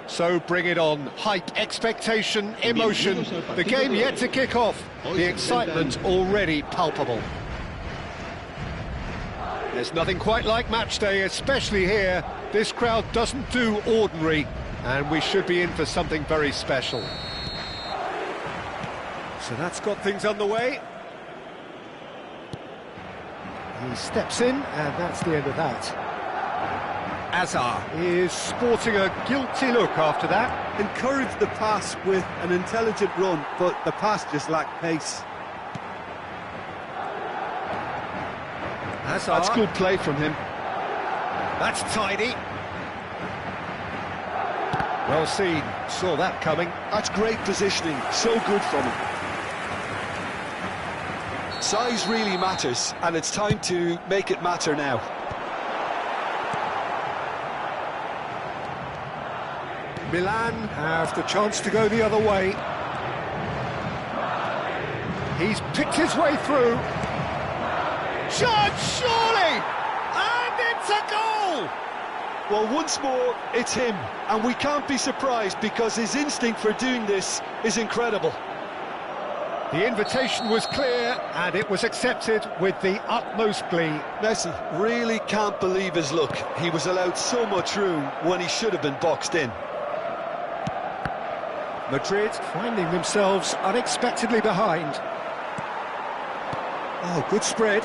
So bring it on. Hype, expectation, emotion. The game yet to kick off. The excitement already palpable. There's nothing quite like match day, especially here. This crowd doesn't do ordinary, and we should be in for something very special. So that's got things underway. He steps in, and that's the end of that. Azar is sporting a guilty look after that. Encouraged the pass with an intelligent run, but the pass just lacked pace. Azar. That's good play from him. That's tidy. Well seen, saw that coming. That's great positioning, so good from him. Size really matters, and it's time to make it matter now. Milan have the chance to go the other way. He's picked his way through. Shot, surely! And it's a goal! Well, once more, it's him, and we can't be surprised because his instinct for doing this is incredible. The invitation was clear, and it was accepted with the utmost glee. Messi really can't believe his luck. He was allowed so much room when he should have been boxed in. Madrid finding themselves unexpectedly behind. Oh, good spread.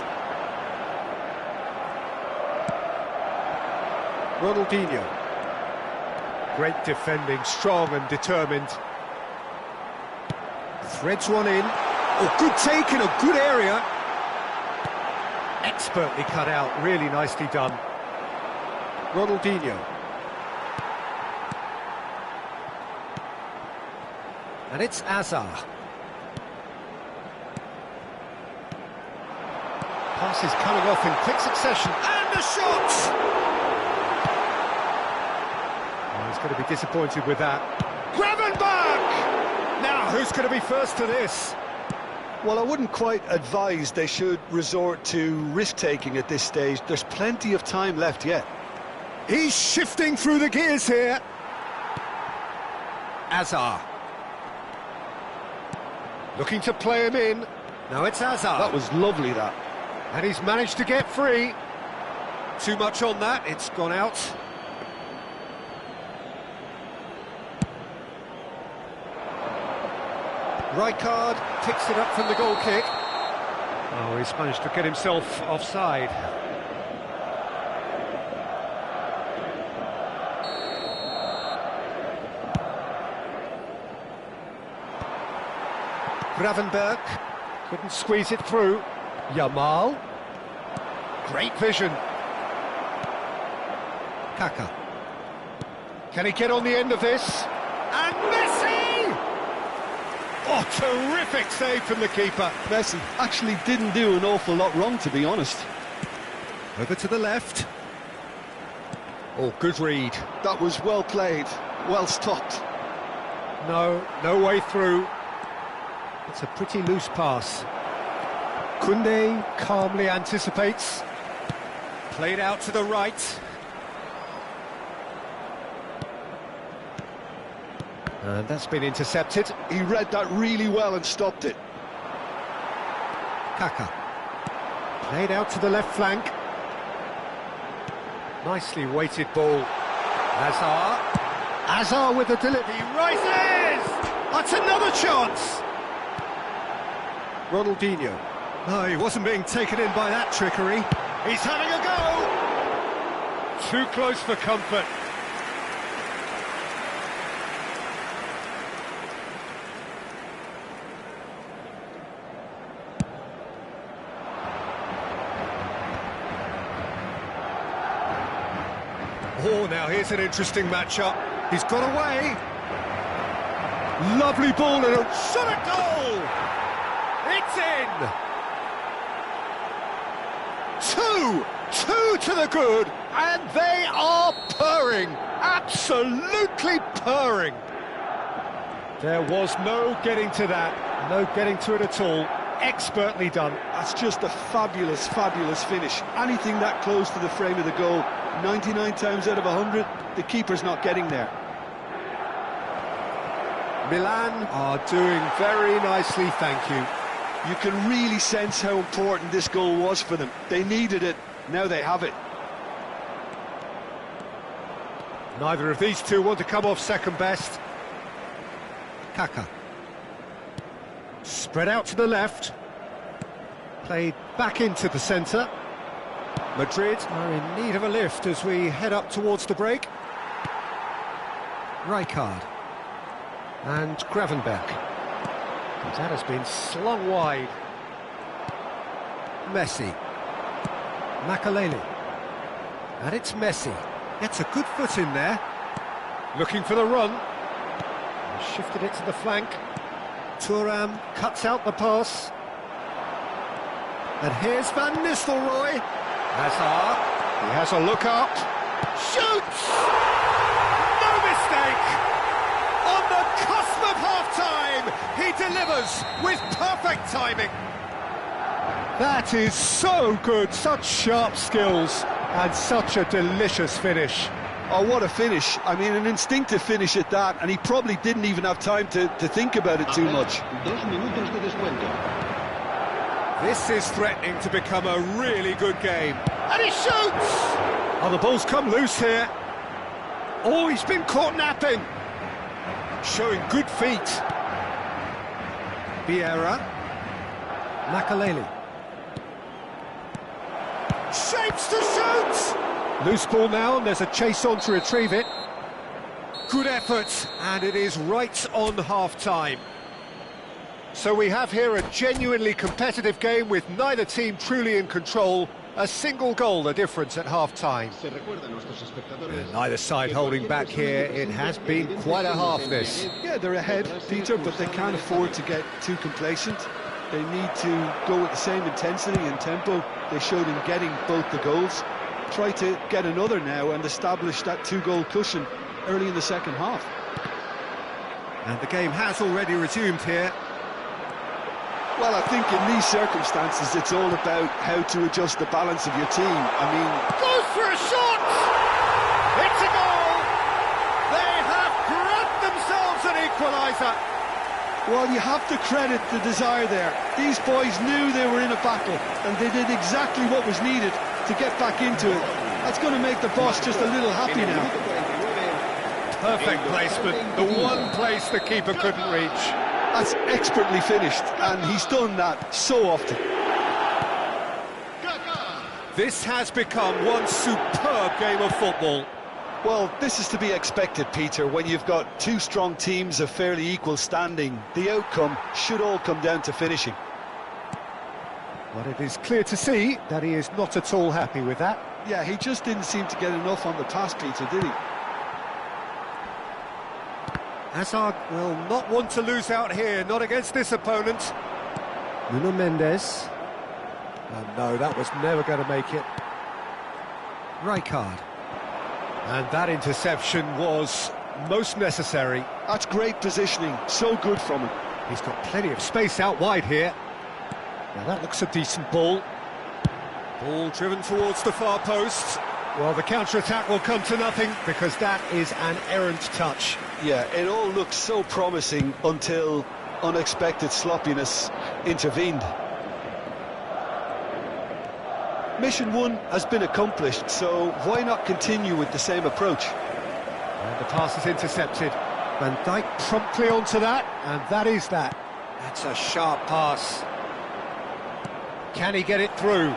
Ronaldinho. Great defending, strong and determined. Threads one in. Oh, good take in a good area. Expertly cut out, really nicely done. Ronaldinho. And it's Azar. Passes coming off in quick succession. And the shot! Oh, he's going to be disappointed with that. Gravenberch! Now, who's going to be first to this? Well, I wouldn't quite advise they should resort to risk-taking at this stage. There's plenty of time left yet. He's shifting through the gears here. Azar. Looking to play him in. Now it's Azar. That was lovely, that. And he's managed to get free. Too much on that, it's gone out. Rijkaard picks it up from the goal kick. Oh, he's managed to get himself offside. Gravenberg couldn't squeeze it through. Yamal. Great vision. Kaka. Can he get on the end of this? And Messi! Oh, terrific save from the keeper. Messi actually didn't do an awful lot wrong, to be honest. Over to the left. Oh, good read. That was well played, well stopped. No way through. It's a pretty loose pass. Koundé calmly anticipates. Played out to the right. And that's been intercepted. He read that really well and stopped it. Kaka. Played out to the left flank. Nicely weighted ball. Hazard with the delivery. He rises! That's another chance! Ronaldinho. No, he wasn't being taken in by that trickery. He's having a go! Too close for comfort. Oh, now here's an interesting matchup. He's got away. Lovely ball and a shot at goal! It's in! Two to the good, and they are purring. Absolutely purring. There was no getting to that. No getting to it at all. Expertly done. That's just a fabulous, fabulous finish. Anything that close to the frame of the goal, 99 times out of 100, the keeper's not getting there. Milan are doing very nicely, thank you. You can really sense how important this goal was for them. They needed it, now they have it. Neither of these two want to come off second best. Kaka. Spread out to the left. Played back into the centre. Madrid are in need of a lift as we head up towards the break. Rijkaard. And Gravenberg. That has been slung wide. Messi. Makaleli. And it's Messi. Gets a good foot in there. Looking for the run. Shifted it to the flank. Thuram cuts out the pass. And here's Van Nistelrooy. Hazard. He has a look up. Shoots! No mistake! On the cusp of half-time, he delivers with perfect timing. That is so good, such sharp skills, and such a delicious finish. Oh, what a finish. I mean, an instinctive finish at that, and he probably didn't even have time to think about it too much. 2 minutos de descuento. This is threatening to become a really good game. And he shoots! Oh, the ball's come loose here. Oh, he's been caught napping. Showing good feet. Vieira. Makaleli. Shapes to shoot! Loose ball now, and there's a chase on to retrieve it. Good effort, and it is right on half-time. So we have here a genuinely competitive game with neither team truly in control. A single goal the difference at half-time. Neither side holding back here. It has been quite a half, this. Yeah, they're ahead, Peter, but they can't afford to get too complacent. They need to go with the same intensity and tempo they showed in getting both the goals. Try to get another now and establish that 2-goal cushion early in the second half. And the game has already resumed here. Well, I think in these circumstances it's all about how to adjust the balance of your team. I mean... Goes for a shot! It's a goal! They have grabbed themselves an equaliser! Well, you have to credit the desire there. These boys knew they were in a battle, and they did exactly what was needed to get back into it. That's going to make the boss just a little happy now. Perfect placement, the one place the keeper couldn't reach. That's expertly finished, and he's done that so often. This has become one superb game of football. Well, this is to be expected, Peter. When you've got two strong teams of fairly equal standing, the outcome should all come down to finishing. But it is clear to see that he is not at all happy with that. Yeah, he just didn't seem to get enough on the pass, Peter, did he? Hazard will not want to lose out here, not against this opponent. Nuno Mendes. Oh no, that was never going to make it. Rijkaard. And that interception was most necessary. That's great positioning, so good from him. He's got plenty of space out wide here. Now that looks a decent ball. Ball driven towards the far post. Well, the counter-attack will come to nothing because that is an errant touch. Yeah, it all looked so promising until unexpected sloppiness intervened. Mission 1 has been accomplished, so why not continue with the same approach? And the pass is intercepted. Van Dijk promptly onto that, and that is that. That's a sharp pass. Can he get it through?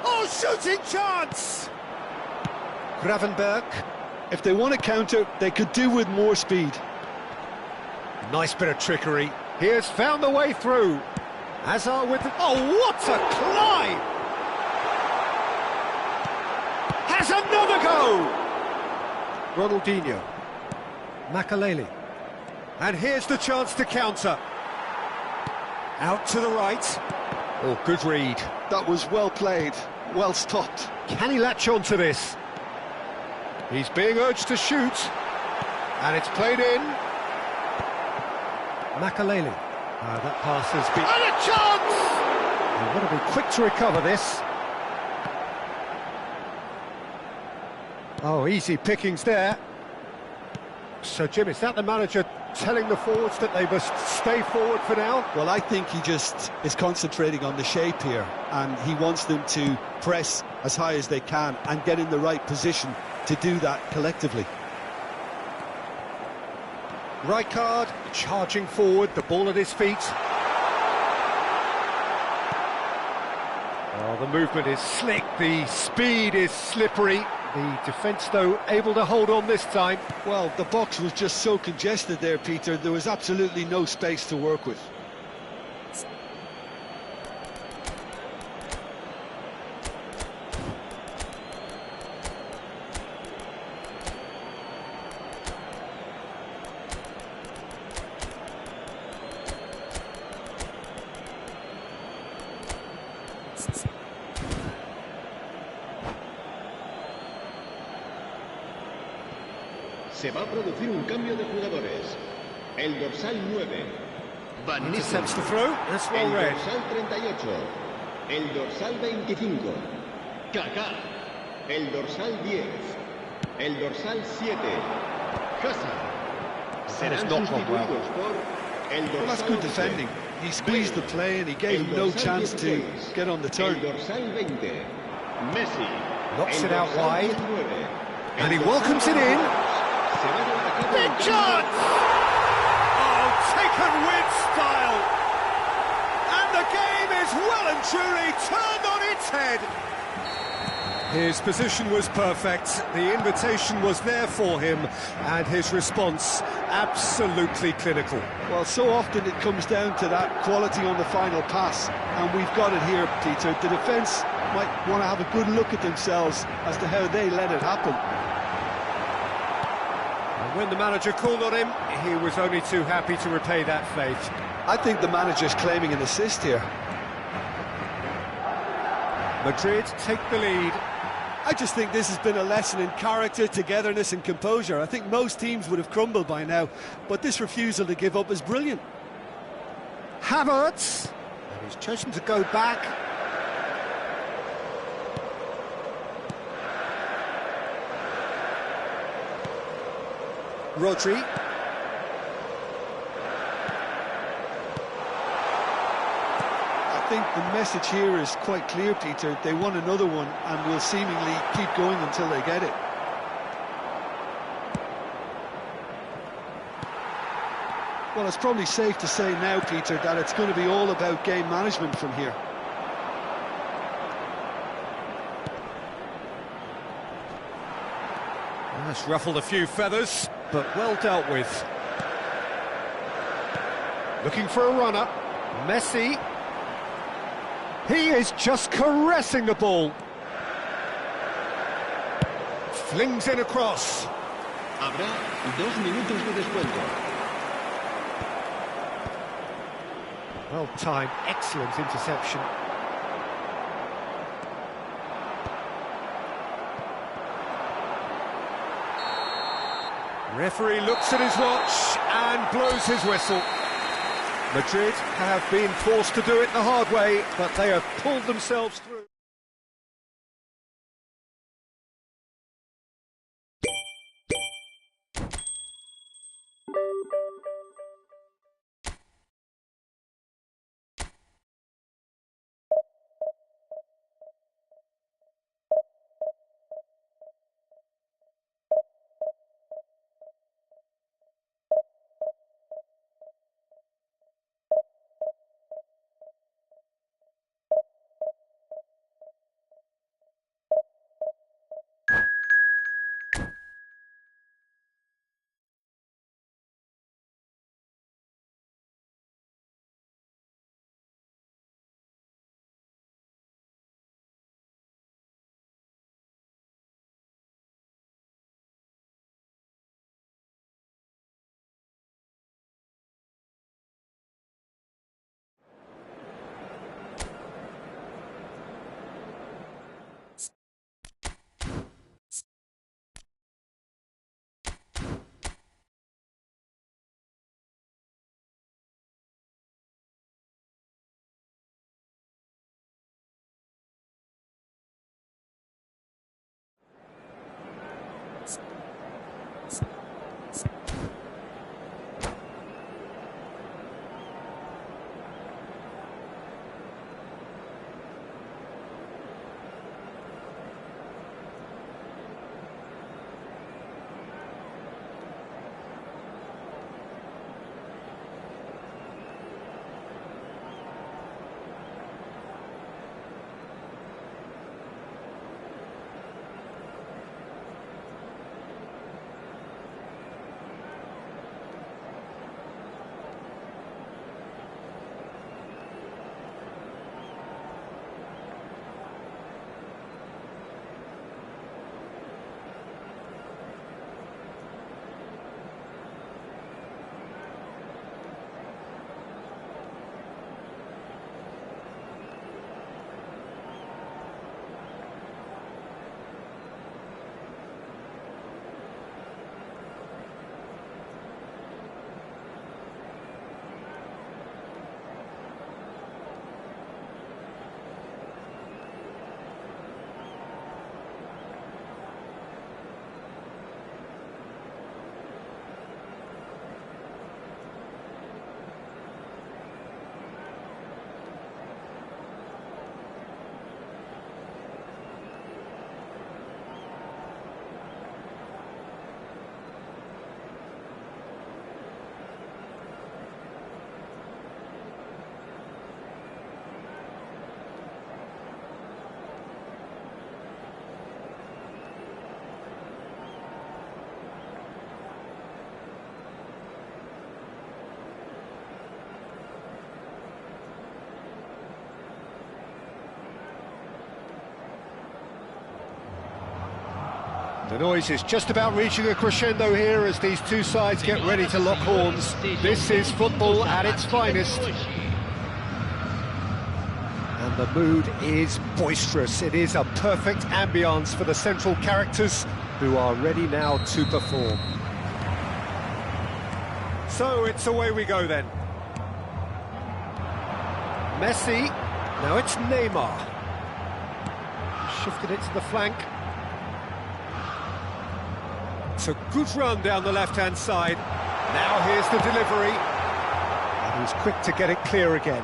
Oh, shooting chance! Gravenberg. If they want to counter, they could do with more speed. Nice bit of trickery. He has found the way through. Hazard with the... Oh, what a climb! Has another go! Ronaldinho. Makaleli. And here's the chance to counter. Out to the right. Oh, good read. That was well played, well stopped. Can he latch on to this? He's being urged to shoot. And it's played in. Makaleli. That pass has been... And a chance! They've got to be quick to recover this. Oh, easy pickings there. So, Jim, is that the manager telling the forwards that they must stay forward for now? Well, I think he just is concentrating on the shape here, and he wants them to press as high as they can and get in the right position to do that collectively. Rijkaard charging forward, the ball at his feet. Oh, the movement is slick, the speed is slippery. The defence, though, able to hold on this time. Well, the box was just so congested there, Peter. There was absolutely no space to work with. Se va a producir un cambio de jugadores. El dorsal 9, Van Intercepts the throw. That's well el read. dorsal 38, el dorsal 25, Kaká, el dorsal 10, el dorsal 7, Hazard. Serán not gone well. sustituidos por el dorsal Well, that's good 11, defending. He squeezed the play and he gave el him no dorsal chance to 16, get on the el turn. dorsal 20, Messi. Knocks el it out dorsal wide. 19, And he el welcomes it in. Se va a llevar a cabo Big el cambio. chance! Oh, taken with style! And the game is well and truly turned on its head. His position was perfect, the invitation was there for him, and his response absolutely clinical. Well, so often it comes down to that quality on the final pass, and we've got it here, Peter. The defence might want to have a good look at themselves as to how they let it happen. And when the manager called on him, he was only too happy to repay that faith. I think the manager's claiming an assist here. Madrid take the lead. I just think this has been a lesson in character, togetherness and composure. I think most teams would have crumbled by now, but this refusal to give up is brilliant. Havertz, and he's chosen to go back. Rodri. I think the message here is quite clear, Peter. They want another one and will seemingly keep going until they get it. Well, it's probably safe to say now, Peter, that it's going to be all about game management from here. That's ruffled a few feathers, but well dealt with. Looking for a runner. Messi. He is just caressing the ball. Flings in across. Habrá 2 minutos de descuento. Well timed, excellent interception. Referee looks at his watch and blows his whistle. Madrid have been forced to do it the hard way, but they have pulled themselves through. The noise is just about reaching a crescendo here as these two sides get ready to lock horns. This is football at its finest. And the mood is boisterous. It is a perfect ambience for the central characters who are ready now to perform. So it's away we go then. Messi, now it's Neymar. Shifted it to the flank. It's a good run down the left-hand side. Now here's the delivery. And he's quick to get it clear again.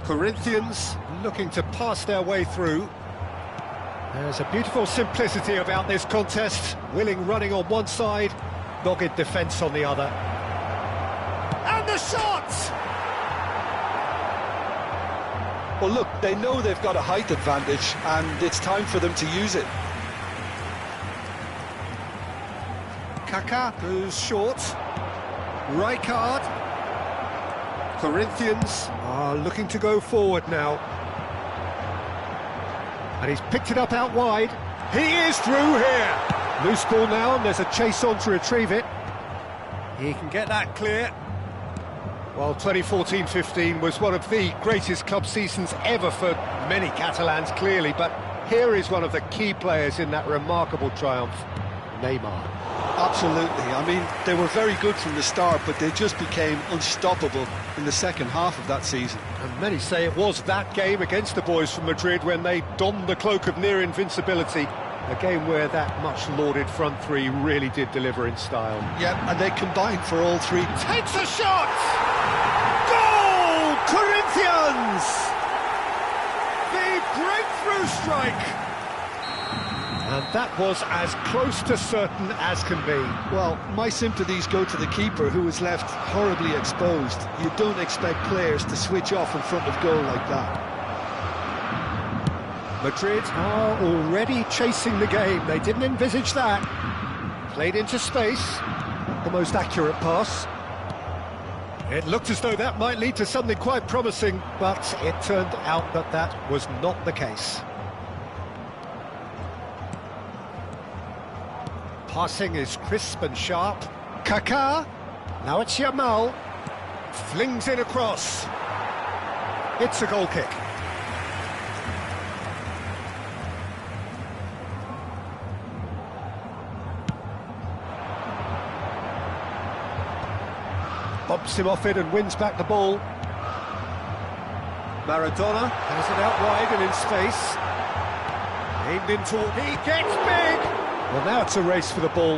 Corinthians looking to pass their way through. There's a beautiful simplicity about this contest. Willing running on one side, dogged defence on the other. And the shot! Well, look, they know they've got a height advantage, and it's time for them to use it. Kaká goes short. Rijkaard. Corinthians are looking to go forward now. And he's picked it up out wide. He is through here. Loose ball now, and there's a chase on to retrieve it. He can get that clear. Well, 2014-15 was one of the greatest club seasons ever for many Catalans, clearly, but here is one of the key players in that remarkable triumph, Neymar. Absolutely. I mean, they were very good from the start, but they just became unstoppable in the second half of that season. And many say it was that game against the boys from Madrid when they donned the cloak of near invincibility. A game where that much lauded front three really did deliver in style. Yeah, and they combined for all three. Takes a shot! Goal! Corinthians! The breakthrough strike! And that was as close to certain as can be. Well, my sympathies go to the keeper, who was left horribly exposed. You don't expect players to switch off in front of goal like that. Madrid are already chasing the game. They didn't envisage that. Played into space. The most accurate pass. It looked as though that might lead to something quite promising, but it turned out that that was not the case. Passing is crisp and sharp. Kaká. Now it's Yamal. Flings in across. It's a goal kick. Bumps him off it and wins back the ball. Maradona has it out wide and in space. Aimed in toward... He gets big! Well, now it's a race for the ball.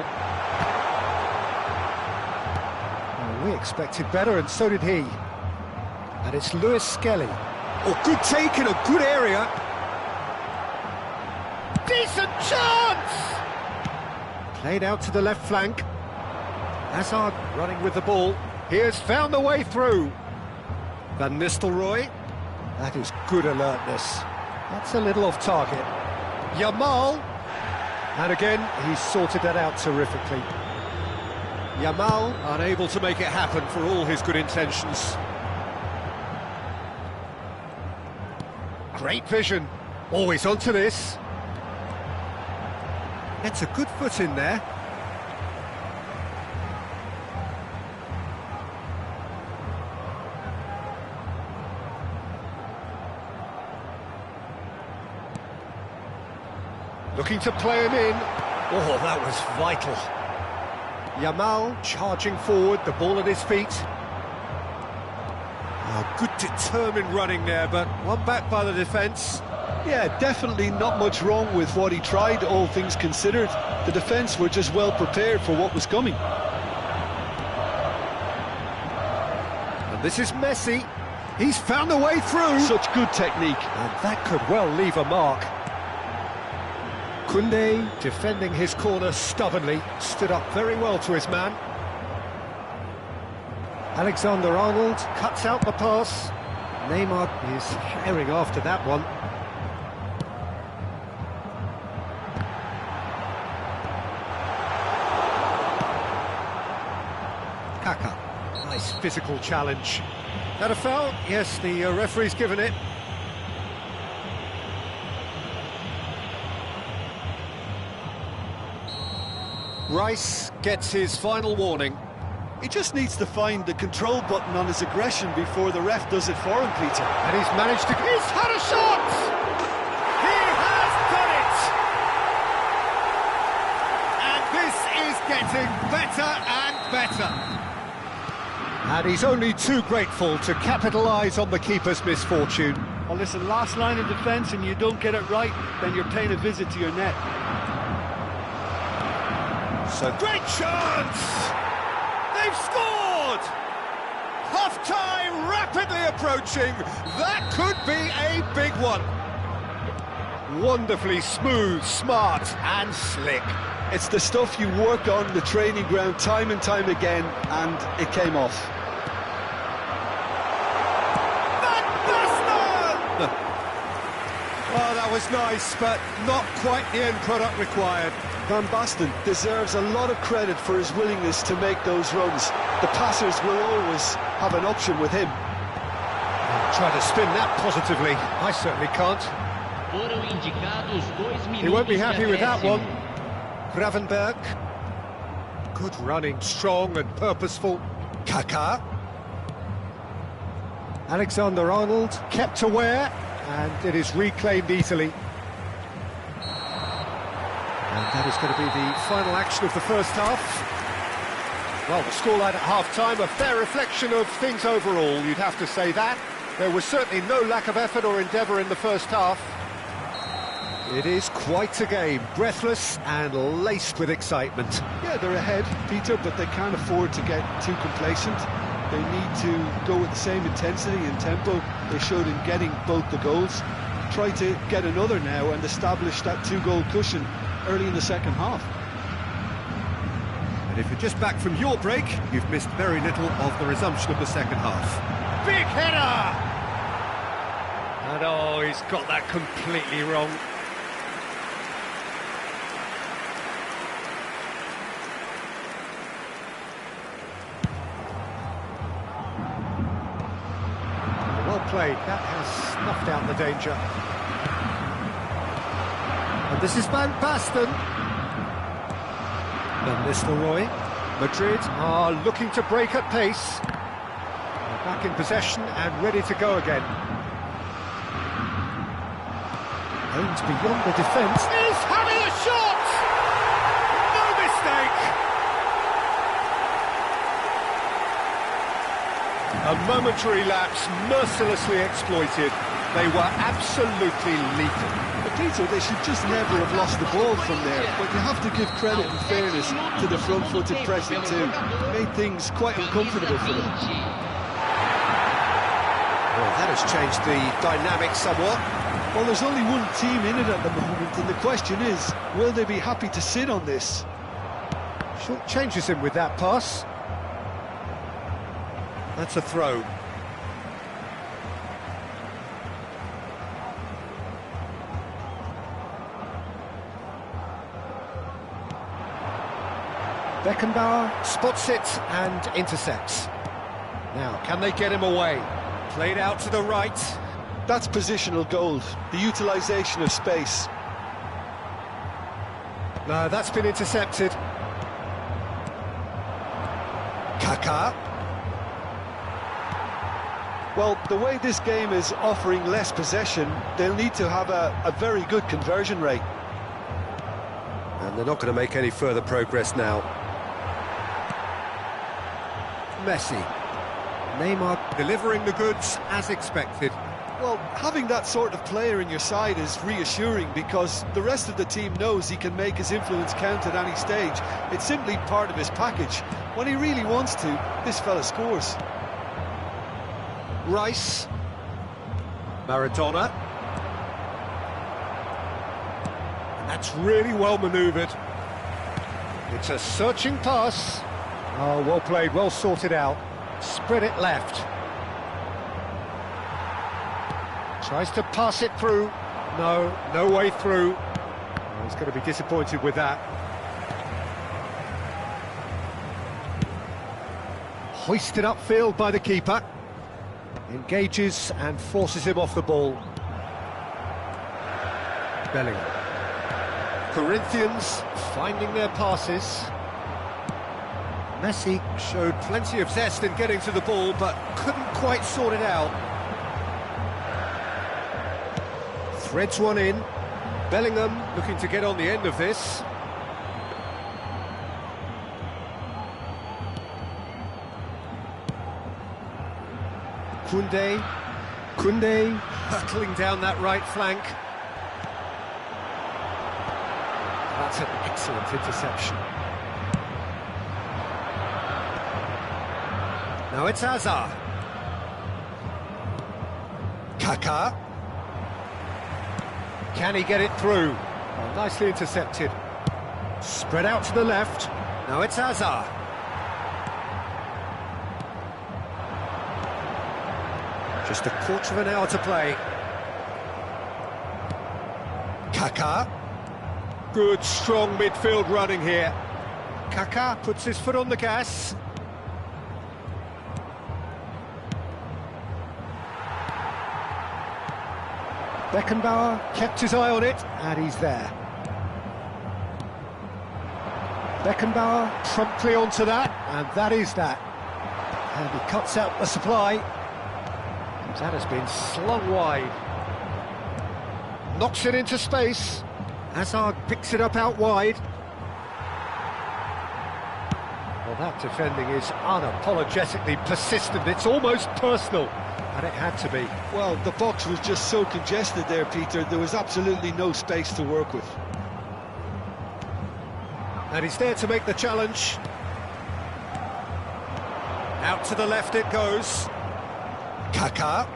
Well, we expected better, and so did he. And it's Lewis Skelly. Oh, good take in a good area. Decent chance! Played out to the left flank. Hazard running with the ball. He has found the way through. Van Nistelrooy. That is good alertness. That's a little off target. Yamal. And again, he's sorted that out terrifically. Yamal unable to make it happen for all his good intentions. Great vision. Always onto this. Gets a good foot in there. Looking to play him in. Oh, that was vital. Yamal charging forward, the ball at his feet. Oh, good determined running there, but one back by the defence. Yeah, definitely not much wrong with what he tried, all things considered. The defence were just well prepared for what was coming. And this is Messi. He's found a way through. Such good technique. And that could well leave a mark. Koundé, defending his corner stubbornly, stood up very well to his man. Alexander-Arnold cuts out the pass. Neymar is herring after that one. Kaká, nice physical challenge. That a foul? Yes, the referee's given it. Rice gets his final warning. He just needs to find the control button on his aggression before the ref does it for him, Peter. And he's managed to... He's had a shot! He has done it! And this is getting better and better. And he's only too grateful to capitalise on the keeper's misfortune. Well, listen, last line of defence and you don't get it right, then you're paying a visit to your net. So great chance! They've scored! Half-time rapidly approaching. That could be a big one. Wonderfully smooth, smart and slick. It's the stuff you work on the training ground time and time again, and it came off. Van Basten! was nice, but not quite the end product required. Van Basten deserves a lot of credit for his willingness to make those runs. The passers will always have an option with him. Try to spin that positively. I certainly can't. Foram indicados 2 minutos He won't be happy de with that acréscimo. one. Gravenberg. Good running, strong and purposeful. Kaká. Alexander-Arnold kept aware, and it is reclaimed easily. And that is going to be the final action of the first half. Well, the scoreline at half-time, a fair reflection of things overall, you'd have to say that. There was certainly no lack of effort or endeavour in the first half. It is quite a game, breathless and laced with excitement. Yeah, they're ahead, Peter, but they can't afford to get too complacent. They need to go with the same intensity and tempo they showed in getting both the goals. Try to get another now and establish that 2-goal cushion early in the second half. And if you're just back from your break, you've missed very little of the resumption of the second half. Big header! And oh, he's got that completely wrong. Well played, that has snuffed out the danger. And this is Van Basten. Van Nistelrooy. Madrid are looking to break at pace. They're back in possession and ready to go again. Aimed beyond the defence. Is having a shot! No mistake! A momentary lapse, mercilessly exploited. They were absolutely lethal. But Peter, they should just never have lost the ball from there. But you have to give credit and fairness to the front-footed pressing too. Made things quite uncomfortable for them. Well, that has changed the dynamic somewhat. Well, there's only one team in it at the moment, and the question is, will they be happy to sit on this? Short changes him with that pass. That's a throw. Beckenbauer spots it and intercepts. Now, can they get him away? Played out to the right. That's positional gold, the utilisation of space. No, that's been intercepted. Kaká. Well, the way this game is offering less possession, they'll need to have a very good conversion rate. And they're not going to make any further progress now. Messi. Neymar delivering the goods as expected. Well, having that sort of player in your side is reassuring because the rest of the team knows he can make his influence count at any stage. It's simply part of his package. When he really wants to, this fella scores. Rice. Maradona. And that's really well manoeuvred. It's a searching pass. Oh, well played, well sorted out. Spread it left. Tries to pass it through. No, no way through. Oh, he's going to be disappointed with that. Hoisted upfield by the keeper. Engages and forces him off the ball. Bellingham. Corinthians finding their passes. Messi showed plenty of zest in getting to the ball, but couldn't quite sort it out. Threads one in. Bellingham looking to get on the end of this. Koundé hurtling down that right flank. That's an excellent interception. Now it's Hazard. Kaká. Can he get it through? Oh, nicely intercepted. Spread out to the left. Now it's Hazard. Just a quarter of an hour to play. Kaká. Good, strong midfield running here. Kaká puts his foot on the gas. Beckenbauer kept his eye on it, and he's there. Beckenbauer promptly onto that, and that is that. And he cuts out the supply. That has been slung wide. Knocks it into space. Hazard picks it up out wide. Well, that defending is unapologetically persistent. It's almost personal, and it had to be. Well, the box was just so congested there, Peter. There was absolutely no space to work with. And he's there to make the challenge. Out to the left it goes. Kaká.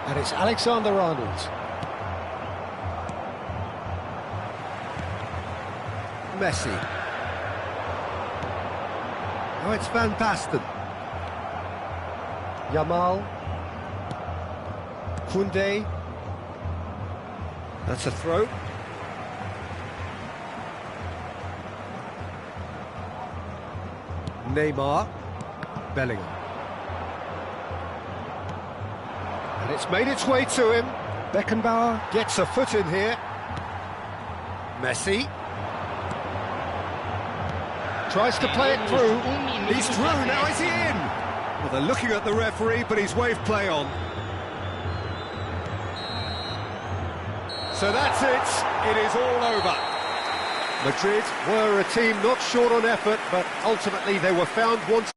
And it's Alexander-Arnold. Messi. Now it's Van Basten. Yamal. Koundé. That's a throw. Neymar. Bellingham. And it's made its way to him. Beckenbauer gets a foot in here. Messi. Tries to play it through. He's through, now is he in? Well, they're looking at the referee, but he's waved play on. So that's it. It is all over. Madrid were a team not short on effort, but ultimately they were found wanting.